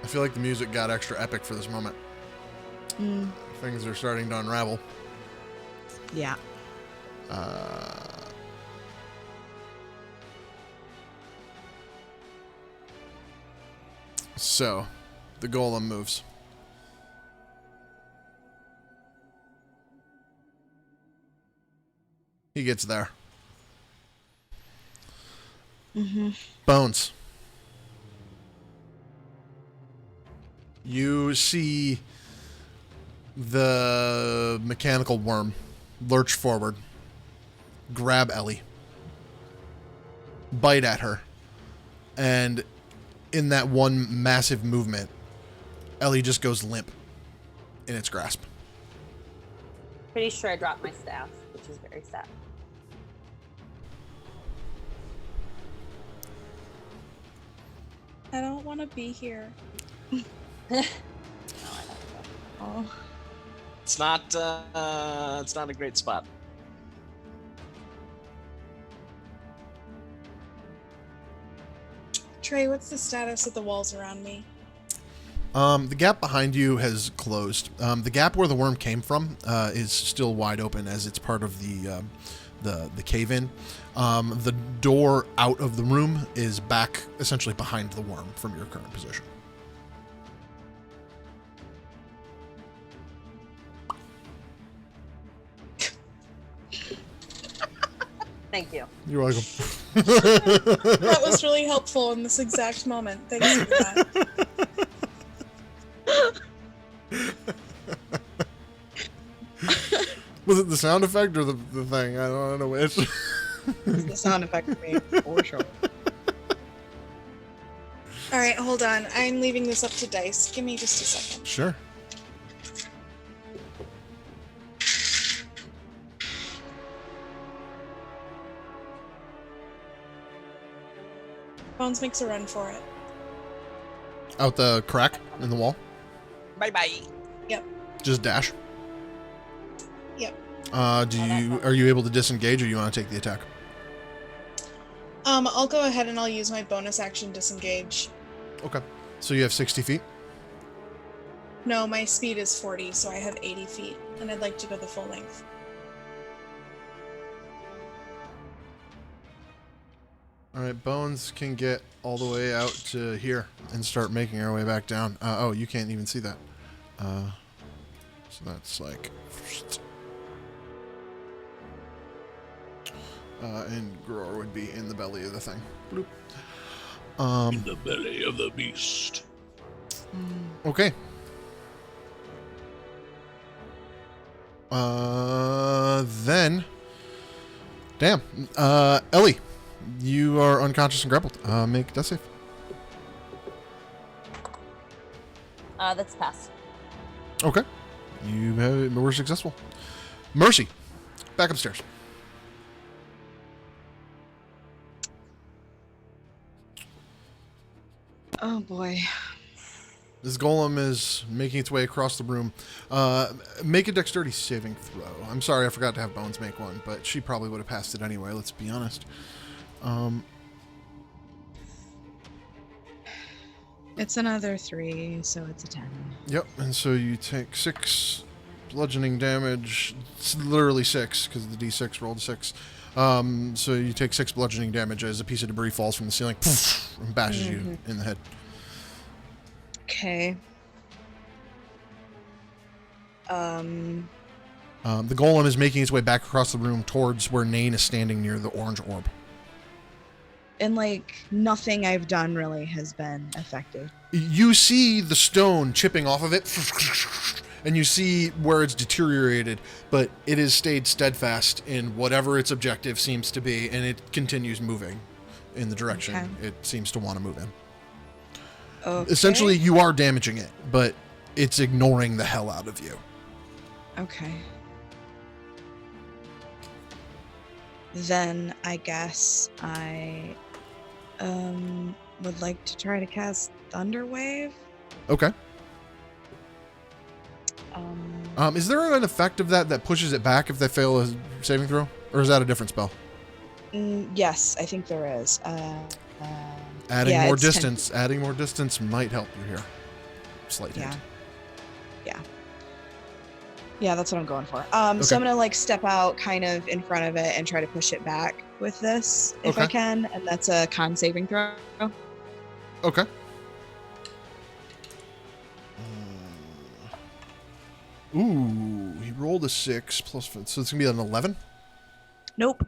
I feel like the music got extra epic for this moment. Things are starting to unravel. Yeah. So, the golem moves. He gets there. Bones. You see the mechanical worm lurch forward, grab Ellie, bite at her, and in that one massive movement, Ellie just goes limp in its grasp. Pretty sure I dropped my staff, which is very sad. I don't want to be here. Oh. It's not a great spot. Trey, what's the status of the walls around me? The gap behind you has closed. The gap where the worm came from is still wide open as it's part of the cave-in. The door out of the room is back essentially behind the worm from your current position. Thank you. You're welcome. That was really helpful in this exact moment. Thanks for that. Was it the sound effect or the thing? I don't know which. The sound effect for me, for sure. All right, hold on. I'm leaving this up to dice. Give me just a second. Sure. Bones makes a run for it. Out the crack in the wall? Bye-bye. Yep. Just dash? Yep. Are you able to disengage or you want to take the attack? I'll go ahead and I'll use my bonus action disengage. Okay. So you have 60 feet? No, my speed is 40, so I have 80 feet, and I'd like to go the full length. Alright, Bones can get all the way out to here and start making our way back down. Oh, you can't even see that. So that's like... and Gror would be in the belly of the thing. Bloop. In the belly of the beast. Okay. Then... Damn. Ellie, you are unconscious and grappled. Make death save. That's pass. Okay. Were successful. Mercy, back upstairs. Oh boy. This golem is making its way across the room. Make a dexterity saving throw. I'm sorry, I forgot to have Bones make one, but she probably would have passed it anyway, let's be honest. It's another 3, so it's a 10. Yep, and so you take 6 bludgeoning damage. It's literally 6, because the d6 rolled a 6. So you take 6 bludgeoning damage as a piece of debris falls from the ceiling and bashes you in the head. Okay. The golem is making its way back across the room towards where Nain is standing near the orange orb. And like nothing I've done really has been effective. You see the stone chipping off of it, and you see where it's deteriorated, but it has stayed steadfast in whatever its objective seems to be, and it continues moving in the direction it seems to want to move in. Okay. Essentially, you are damaging it, but it's ignoring the hell out of you. Okay. Then I guess I would like to try to cast Thunderwave. Okay. Is there an effect of that pushes it back if they fail a saving throw? Or is that a different spell? Yes, I think there is. Adding more it's distance. Adding more distance might help you here. Slight hint. Yeah, that's what I'm going for. So I'm gonna like step out kind of in front of it and try to push it back with this if I can, and that's a con saving throw. Okay. Ooh, he rolled a 6 plus 5, so it's gonna be an 11. Nope.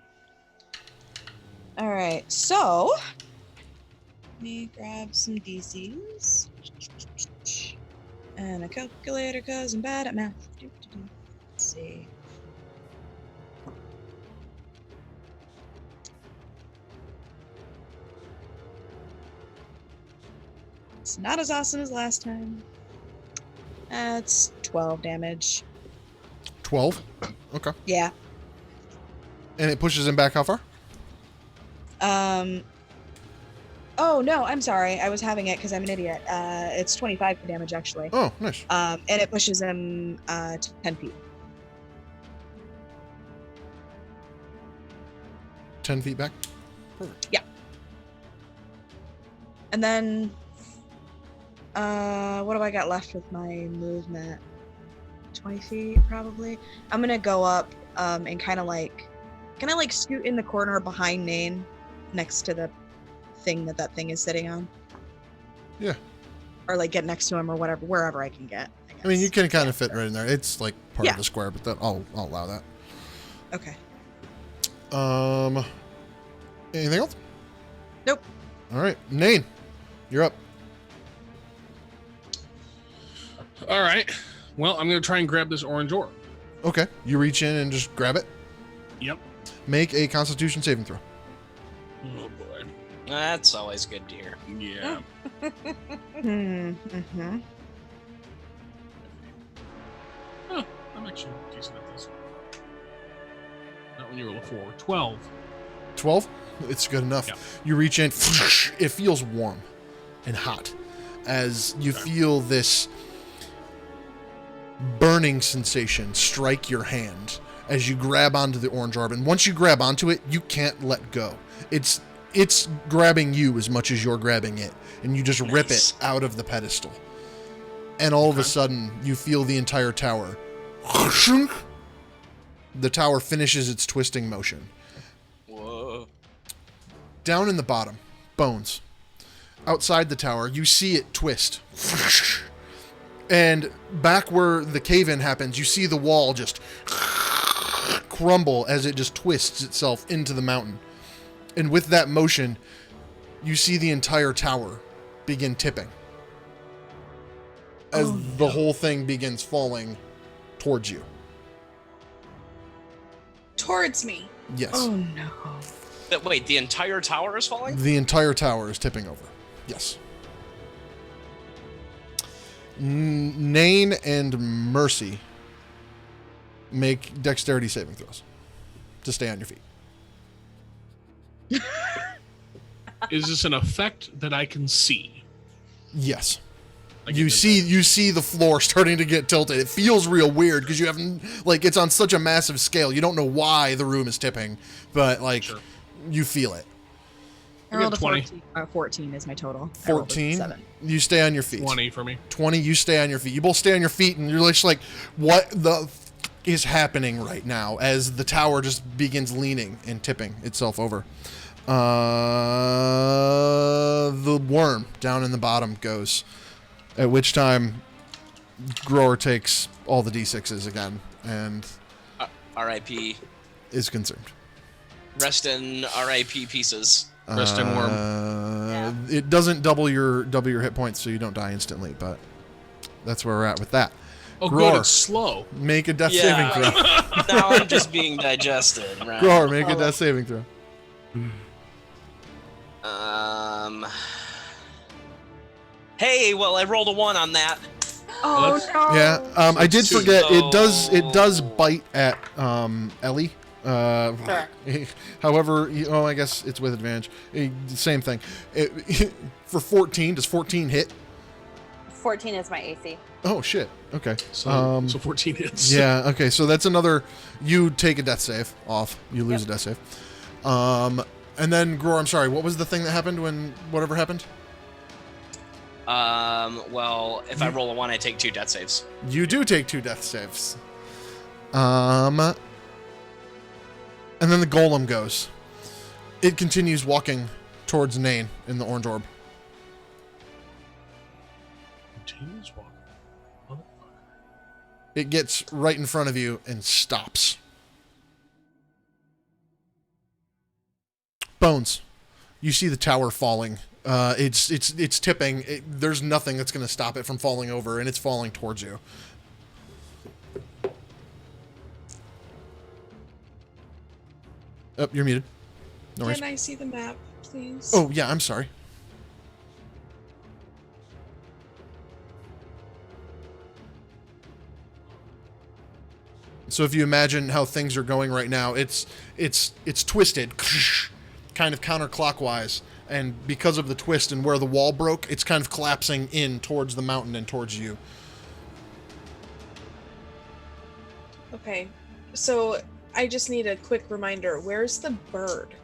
All right, so let me grab some DCs and a calculator because I'm bad at math. Let's see. It's not as awesome as last time. That's 12 damage. 12? Okay. Yeah. And it pushes him back how far? Oh, no, I'm sorry. I was having it because I'm an idiot. It's 25 damage, actually. Oh, nice. And it pushes him 10 feet. 10 feet back? Perfect. Yeah. And then, what do I got left with my movement? 20 feet, probably. I'm gonna go up, and kind of like scoot in the corner behind Nane, next to the thing that thing is sitting on. Yeah. Or like get next to him or whatever, wherever I can get. I mean, you can kind of fit right in there. It's like part Yeah. of the square, but that I'll allow that. Okay. Anything else? Nope. All right, Nane, you're up. All right. Well, I'm going to try and grab this orange orb. Okay, you reach in and just grab it. Yep. Make a Constitution saving throw. Oh, boy. That's always good to hear. Yeah. Mm-hmm. Huh, I'm actually decent at this. Not when you roll a 4. 12. 12. It's good enough. Yeah. You reach in. It feels warm and hot as you feel this burning sensation strike your hand as you grab onto the orange orb. And once you grab onto it, you can't let go. It's grabbing you as much as you're grabbing it, and you just rip it out of the pedestal. And all of a sudden, you feel the entire tower. The tower finishes its twisting motion. Whoa. Down in the bottom, bones. Outside the tower, you see it twist. And back where the cave-in happens, you see the wall just crumble as it just twists itself into the mountain. And with that motion, you see the entire tower begin tipping. As the whole thing begins falling towards you. Towards me. Yes. Oh no. Wait, the entire tower is falling? The entire tower is tipping over. Yes. Nane and Mercy make dexterity saving throws to stay on your feet. Is this an effect that I can see? Yes. Like You see the floor starting to get tilted. It feels real weird because you haven't, like, it's on such a massive scale. You don't know why the room is tipping, but like Sure. you feel it. I rolled a 20. 14. 14 is my total. I rolled a 14. 7. You stay on your feet. 20 for me. 20. You stay on your feet. You both stay on your feet, and you're just like, what the is happening right now? As the tower just begins leaning and tipping itself over. The worm down in the bottom goes. At which time, Grower takes all the d6s again and R.I.P. is concerned. Rest in R.I.P. pieces. Rest in worm. It doesn't double your hit points, so you don't die instantly. But that's where we're at with that. Oh, Grower, good. It's slow. make a death saving throw. Now I'm just being digested. Right? Grower, make a death saving throw. Hey, well, I rolled a 1 on that. Oh That's- no. Yeah, I did So- forget. It does bite at Ellie. Sure. However, I guess it's with advantage. Same thing. For 14, does 14 hit? 14 is my AC. Oh shit. Okay. So 14 hits. Yeah. Okay. So that's another. You take a death save off. You lose a death save. And then Grower, I'm sorry. What was the thing that happened when whatever happened? Well, if I roll a 1, I take 2 death saves. You do take 2 death saves. And then the golem goes. It continues walking towards Nane in the orange orb. Continues walking. Motherfucker. It gets right in front of you and stops. Bones. You see the tower falling. It's tipping. There's nothing that's going to stop it from falling over, and it's falling towards you. Oh, you're muted. No worries. Can I see the map, please? Oh, yeah, I'm sorry. So if you imagine how things are going right now, it's twisted, kind of counterclockwise, and because of the twist and where the wall broke, it's kind of collapsing in towards the mountain and towards you. Okay, so I just need a quick reminder. Where's the bird?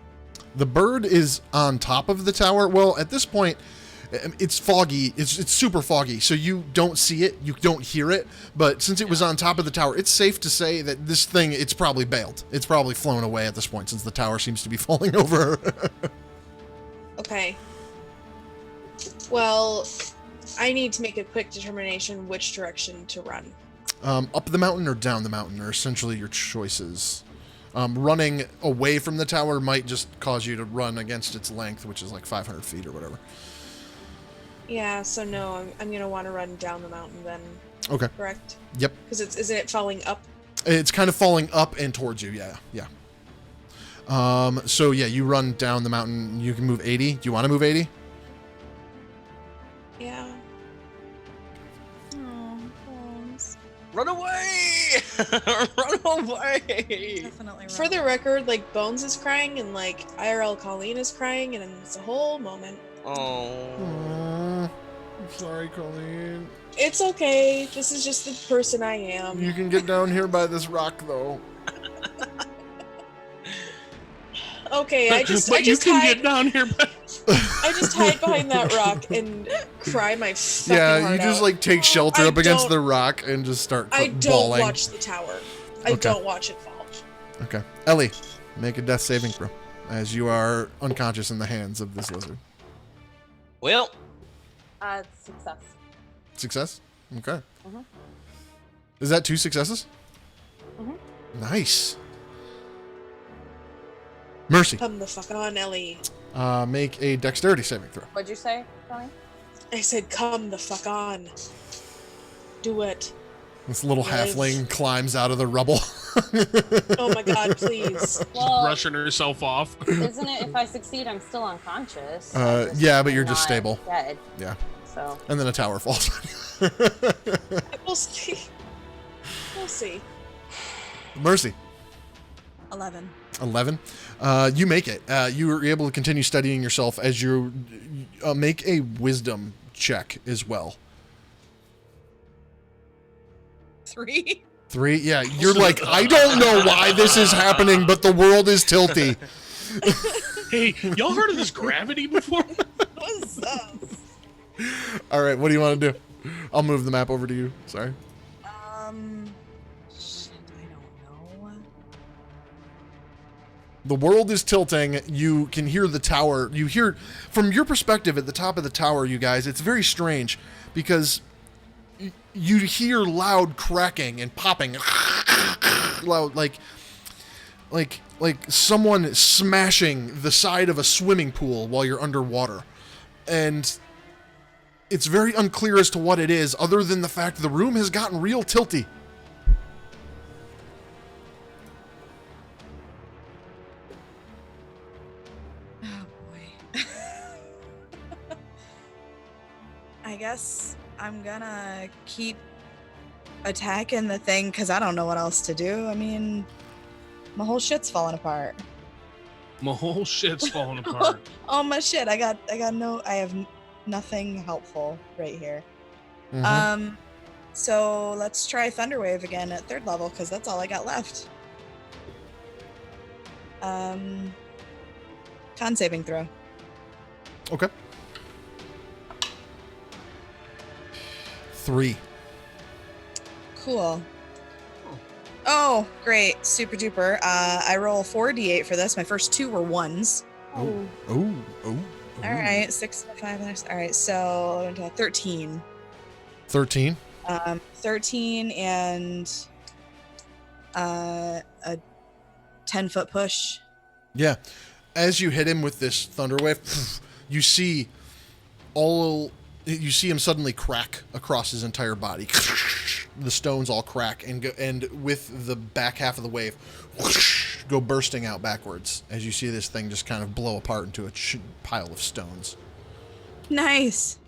The bird is on top of the tower. Well, at this point, it's foggy. It's super foggy, so you don't see it, you don't hear it. But since it was on top of the tower, it's safe to say that this thing, it's probably bailed. It's probably flown away at this point, since the tower seems to be falling over. Okay. Well, I need to make a quick determination which direction to run. Up the mountain or down the mountain are essentially your choices. Running away from the tower might just cause you to run against its length, which is like 500 feet or whatever. Yeah, so no, I'm gonna want to run down the mountain then. Okay. Correct? Yep. Because isn't it falling up? It's kind of falling up and towards you, yeah. So yeah, you run down the mountain. You can move 80. Do you want to move 80? Yeah. Oh, bones. Run away! Run away! Definitely wrong. For the record, like Bones is crying and like IRL Colleen is crying, and it's a whole moment. Oh. I'm sorry, Colleen. It's okay. This is just the person I am. You can get down here by this rock, though. Okay, I just But I you just can hide. get down here. I just hide behind that rock and cry my fucking Yeah, heart you just out. like take shelter I up against don't- the rock and just start I don't bawling. watch the tower. I Okay. don't watch it fall. Okay, Ellie, make a death saving throw, as you are unconscious in the hands of this lizard. Well, Success. Success? Okay. Mhm. Is that 2 successes? Mhm. Nice. Mercy, Come the fuck on, Ellie. make a dexterity saving throw. What'd you say, Colleen? I said, come the fuck on. Do it. This little Nice. halfling climbs out of the rubble. Oh my god, please. Well, Brushing herself off. isn't it if I succeed, I'm still unconscious? Yeah, but you're I'm just not stable. Dead. Yeah. So. And then a tower falls. We'll see. We'll see. Mercy, 11. 11. You make it. You were able to continue studying yourself as you make a wisdom check as well. 3. 3? Yeah, you're like, I don't know why this is happening, but the world is tilty. Hey, y'all heard of this gravity before? What's up? All right, what do you want to do? I'll move the map over to you. Sorry. Shit, I don't know. The world is tilting. You can hear the tower. You hear, from your perspective at the top of the tower, you guys, it's very strange because you hear loud cracking and popping. Loud, like someone smashing the side of a swimming pool while you're underwater. And it's very unclear as to what it is, other than the fact the room has gotten real tilty. Oh boy. I guess I'm gonna keep attacking the thing because I don't know what else to do. I mean, my whole shit's falling apart. My whole shit's falling apart. Oh my shit! I have nothing helpful right here. Mhm. So let's try Thunderwave again at 3rd level because that's all I got left. Con saving throw. Okay. 3. Cool. Oh, great. Super duper. I roll 4d8 for this. My first 2 were 1s. Oh. All right. 6, 5, and all right. So 13. 13. 13 and a 10-foot push. Yeah. As you hit him with this thunder wave, you see him suddenly crack across his entire body. The stones all crack and with the back half of the wave, go bursting out backwards as you see this thing just kind of blow apart into a pile of stones. Nice.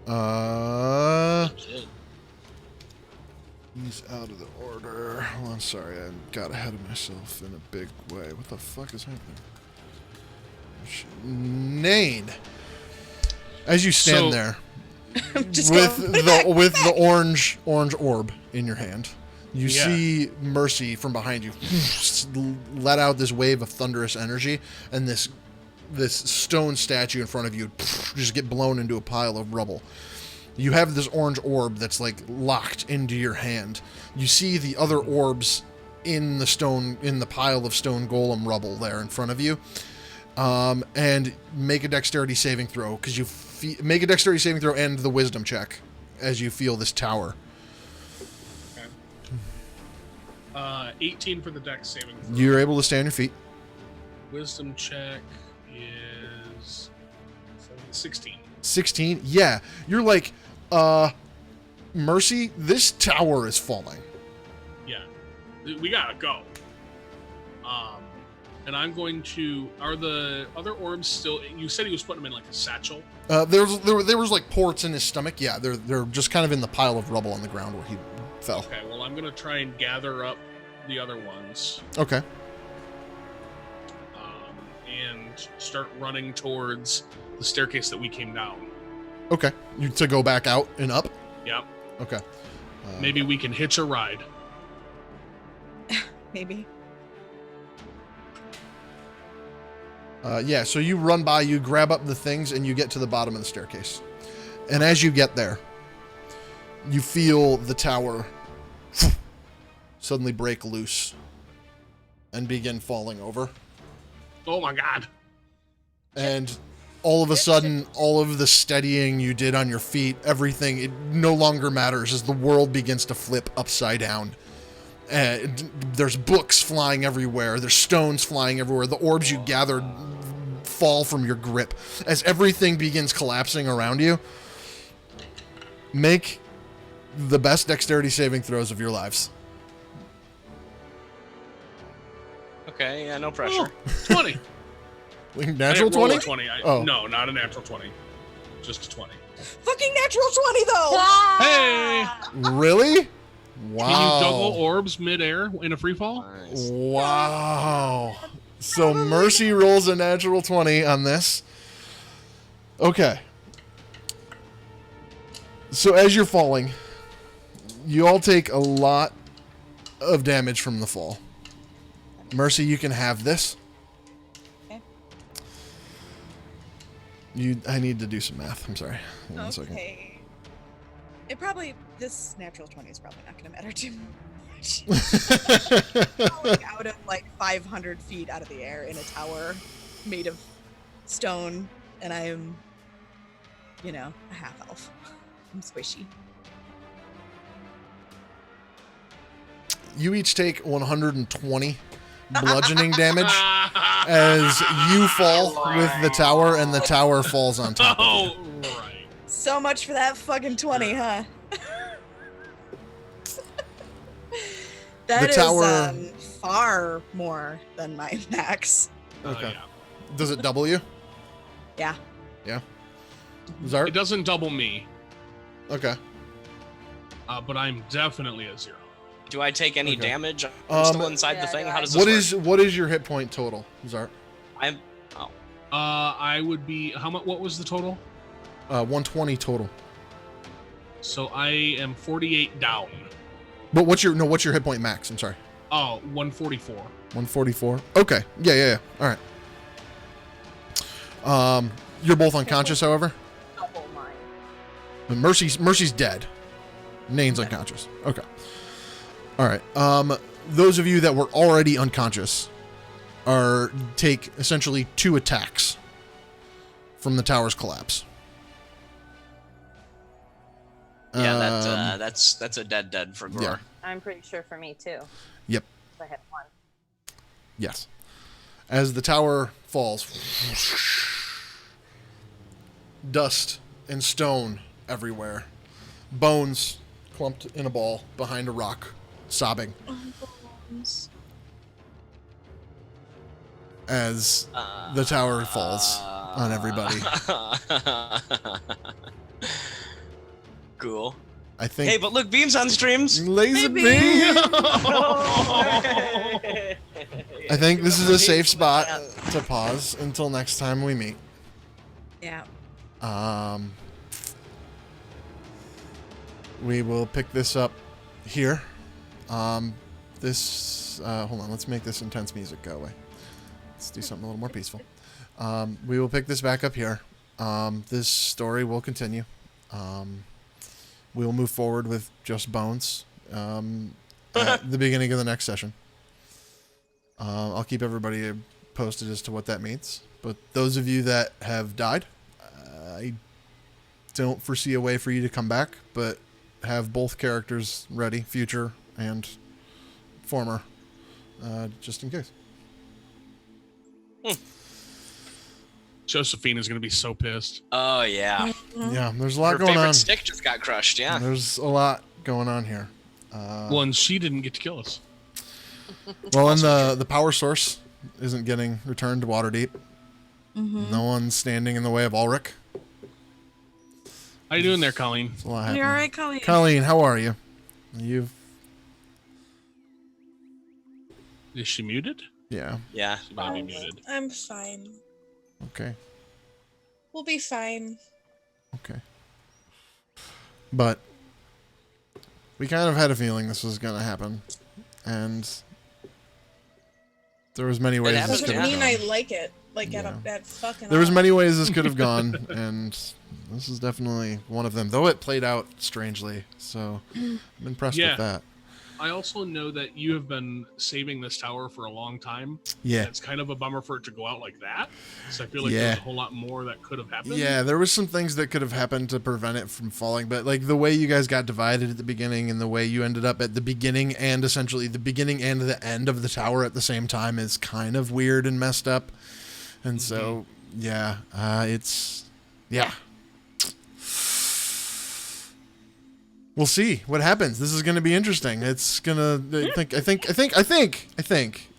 He's out of the order. Hold on, sorry, I got ahead of myself in a big way. What the fuck is happening? Nain. As you stand there, Just with going with the orange orb in your hand, you see Mercy from behind you let out this wave of thunderous energy, and this stone statue in front of you just get blown into a pile of rubble. You have this orange orb that's like locked into your hand. You see the other orbs in the pile of stone golem rubble there in front of you. And make a dexterity saving throw, because make a dexterity saving throw and the wisdom check as you feel this tower. Okay. 18 for the dex saving throw. You're able to stay on your feet. Wisdom check is 16. 16? Yeah. You're like, Mercy, this tower is falling. Yeah. We gotta go. And I'm going to... Are the other orbs still... You said he was putting them in like a satchel? There was like ports in his stomach. Yeah, they're just kind of in the pile of rubble on the ground where he fell. Okay, well, I'm going to try and gather up the other ones. Okay. And start running towards the staircase that we came down. Okay. To go back out and up? Yep. Okay. Maybe we can hitch a ride. Maybe. Yeah, so you run by, you grab up the things, and you get to the bottom of the staircase. And as you get there, you feel the tower suddenly break loose and begin falling over. Oh my god. And all of a sudden, all of the steadying you did on your feet, everything, it no longer matters as the world begins to flip upside down. There's books flying everywhere. There's stones flying everywhere. The orbs you gathered fall from your grip. As everything begins collapsing around you, make the best dexterity saving throws of your lives. Okay, yeah, no pressure. 20. Natural 20? 20. Oh. No, not a natural 20. Just a 20. Fucking natural 20 though. Hey! Really? Wow. Can you double orbs midair in a free fall? Nice. Wow. So Mercy rolls a natural 20 on this. Okay. So as you're falling, you all take a lot of damage from the fall. Mercy, you can have this. Okay. I need to do some math. I'm sorry. One second. Okay. This natural 20 is probably not going to matter too much. Falling out of like 500 feet out of the air in a tower made of stone, and I am, a half elf. I'm squishy. You each take 120 bludgeoning damage as you fall with the tower, and the tower falls on top of you. Oh, right. So much for that fucking 20, huh? That The is tower- far more than my max. Okay. Yeah. Does it double you? Yeah. It Zart? doesn't double me, Okay. but I'm definitely a 0. Do I take any Okay. damage? I'm still inside Yeah, the thing. no, How does this What is your hit point total, Zart? I'm. I would be... What was the total? 120 total. So I am 48 down. But what's your hit point max? I'm sorry. Oh, 144. 144. Okay. Yeah. All right. You're both unconscious, however. Double mine. Mercy's dead. Nain's unconscious. Okay. All right. Those of you that were already unconscious take essentially 2 attacks from the tower's collapse. Yeah, that's a dead for Gror. Yeah. I'm pretty sure for me too. Yep. I had one. Yes. As the tower falls, dust and stone everywhere. Bones clumped in a ball behind a rock sobbing as the tower falls on everybody. Cool. I think. Hey, but look, Beam's on streams. Laser beam. I think this is a safe spot to pause until next time we meet. Yeah. We will pick this up here. Hold on, let's make this intense music go away. Let's do something a little more peaceful. We will pick this back up here. This story will continue. We will move forward with just Bones at the beginning of the next session. I'll keep everybody posted as to what that means. But those of you that have died, I don't foresee a way for you to come back, but have both characters ready, future and former, just in case. Josephine is going to be so pissed. Oh, yeah. Yeah, there's a lot Her going favorite on. stick just got crushed, yeah. There's a lot going on here. Well, and she didn't get to kill us. Well, and the power source isn't getting returned to Water Deep. No one's standing in the way of Ulrich. How you doing there, Colleen? There's a lot You happening. all right, Colleen? Colleen, how are you? Is she muted? Yeah. Yeah. She might be muted. I'm fine. Okay. We'll be fine. Okay. But we kind of had a feeling this was going to happen, and there was many ways this happens, could Doesn't have mean gone. I like it. Like Yeah. at fucking. There was all. many ways this could have gone, and this is definitely one of them. Though it played out strangely, so I'm impressed Yeah. with that. I also know that you have been saving this tower for a long time. Yeah. It's kind of a bummer for it to go out like that. So I feel like Yeah. there's a whole lot more that could have happened. Yeah, there was some things that could have happened to prevent it from falling, but like the way you guys got divided at the beginning and the way you ended up at the beginning and essentially the beginning and the end of the tower at the same time is kind of weird and messed up. And so, yeah, yeah. We'll see what happens. This is going to be interesting. It's gonna. I think.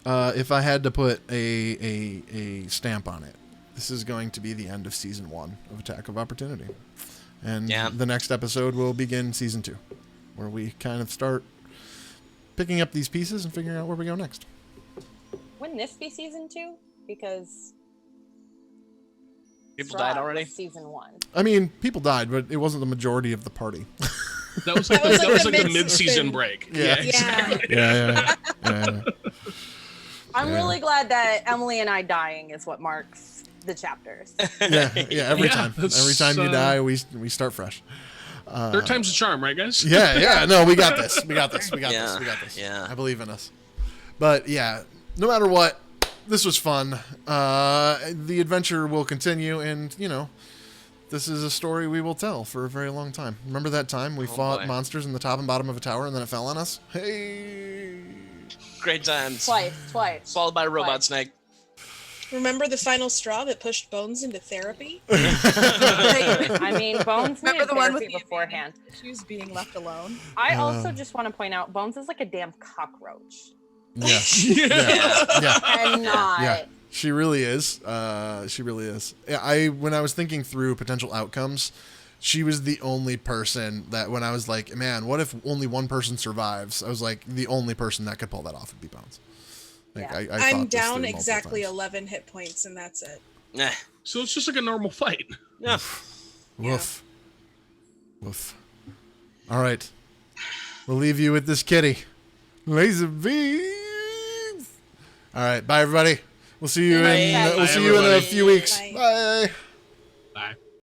If I had to put a stamp on it, this is going to be the end of season 1 of Attack of Opportunity, and the next episode will begin season 2, where we kind of start picking up these pieces and figuring out where we go next. Wouldn't this be season 2? Because People died Strahd already? was season 1. I mean, people died, but it wasn't the majority of the party. That was like, That was like the the mid-season mid-season. break. Yeah. Exactly. Yeah. I'm Yeah. really glad that Emily and I dying is what marks the chapters. Yeah. Every Yeah, time. that's, Every time you die, we start fresh. Third time's a charm, right, guys? Yeah. No, we got this. We got this. Yeah. I believe in us. But yeah, no matter what, this was fun. The adventure will continue, and this is a story we will tell for a very long time. Remember that time we fought boy. monsters in the top and bottom of a tower, and then it fell on us? Hey. Great times. Twice. Followed by a robot Twice. snake. Remember the final straw that pushed Bones into therapy? I mean, Bones Remember needed the one with therapy the beforehand. Issues being left alone. I also just want to point out, Bones is like a damn cockroach. Yeah. Yeah. Cannot. Yeah. She really is. Yeah, when I was thinking through potential outcomes, she was the only person that when I was like, man, what if only one person survives? I was like, the only person that could pull that off would be Bones. Like, Yeah. I I'm thought this down through multiple exactly times. 11 hit points, and that's it. Eh. So it's just like a normal fight. Yeah. Woof. Woof. All right. We'll leave you with this kitty. Laser beams. All right. Bye, everybody. We'll see you Bye. in Bye, we'll see you in a everybody. few weeks. Bye. Bye.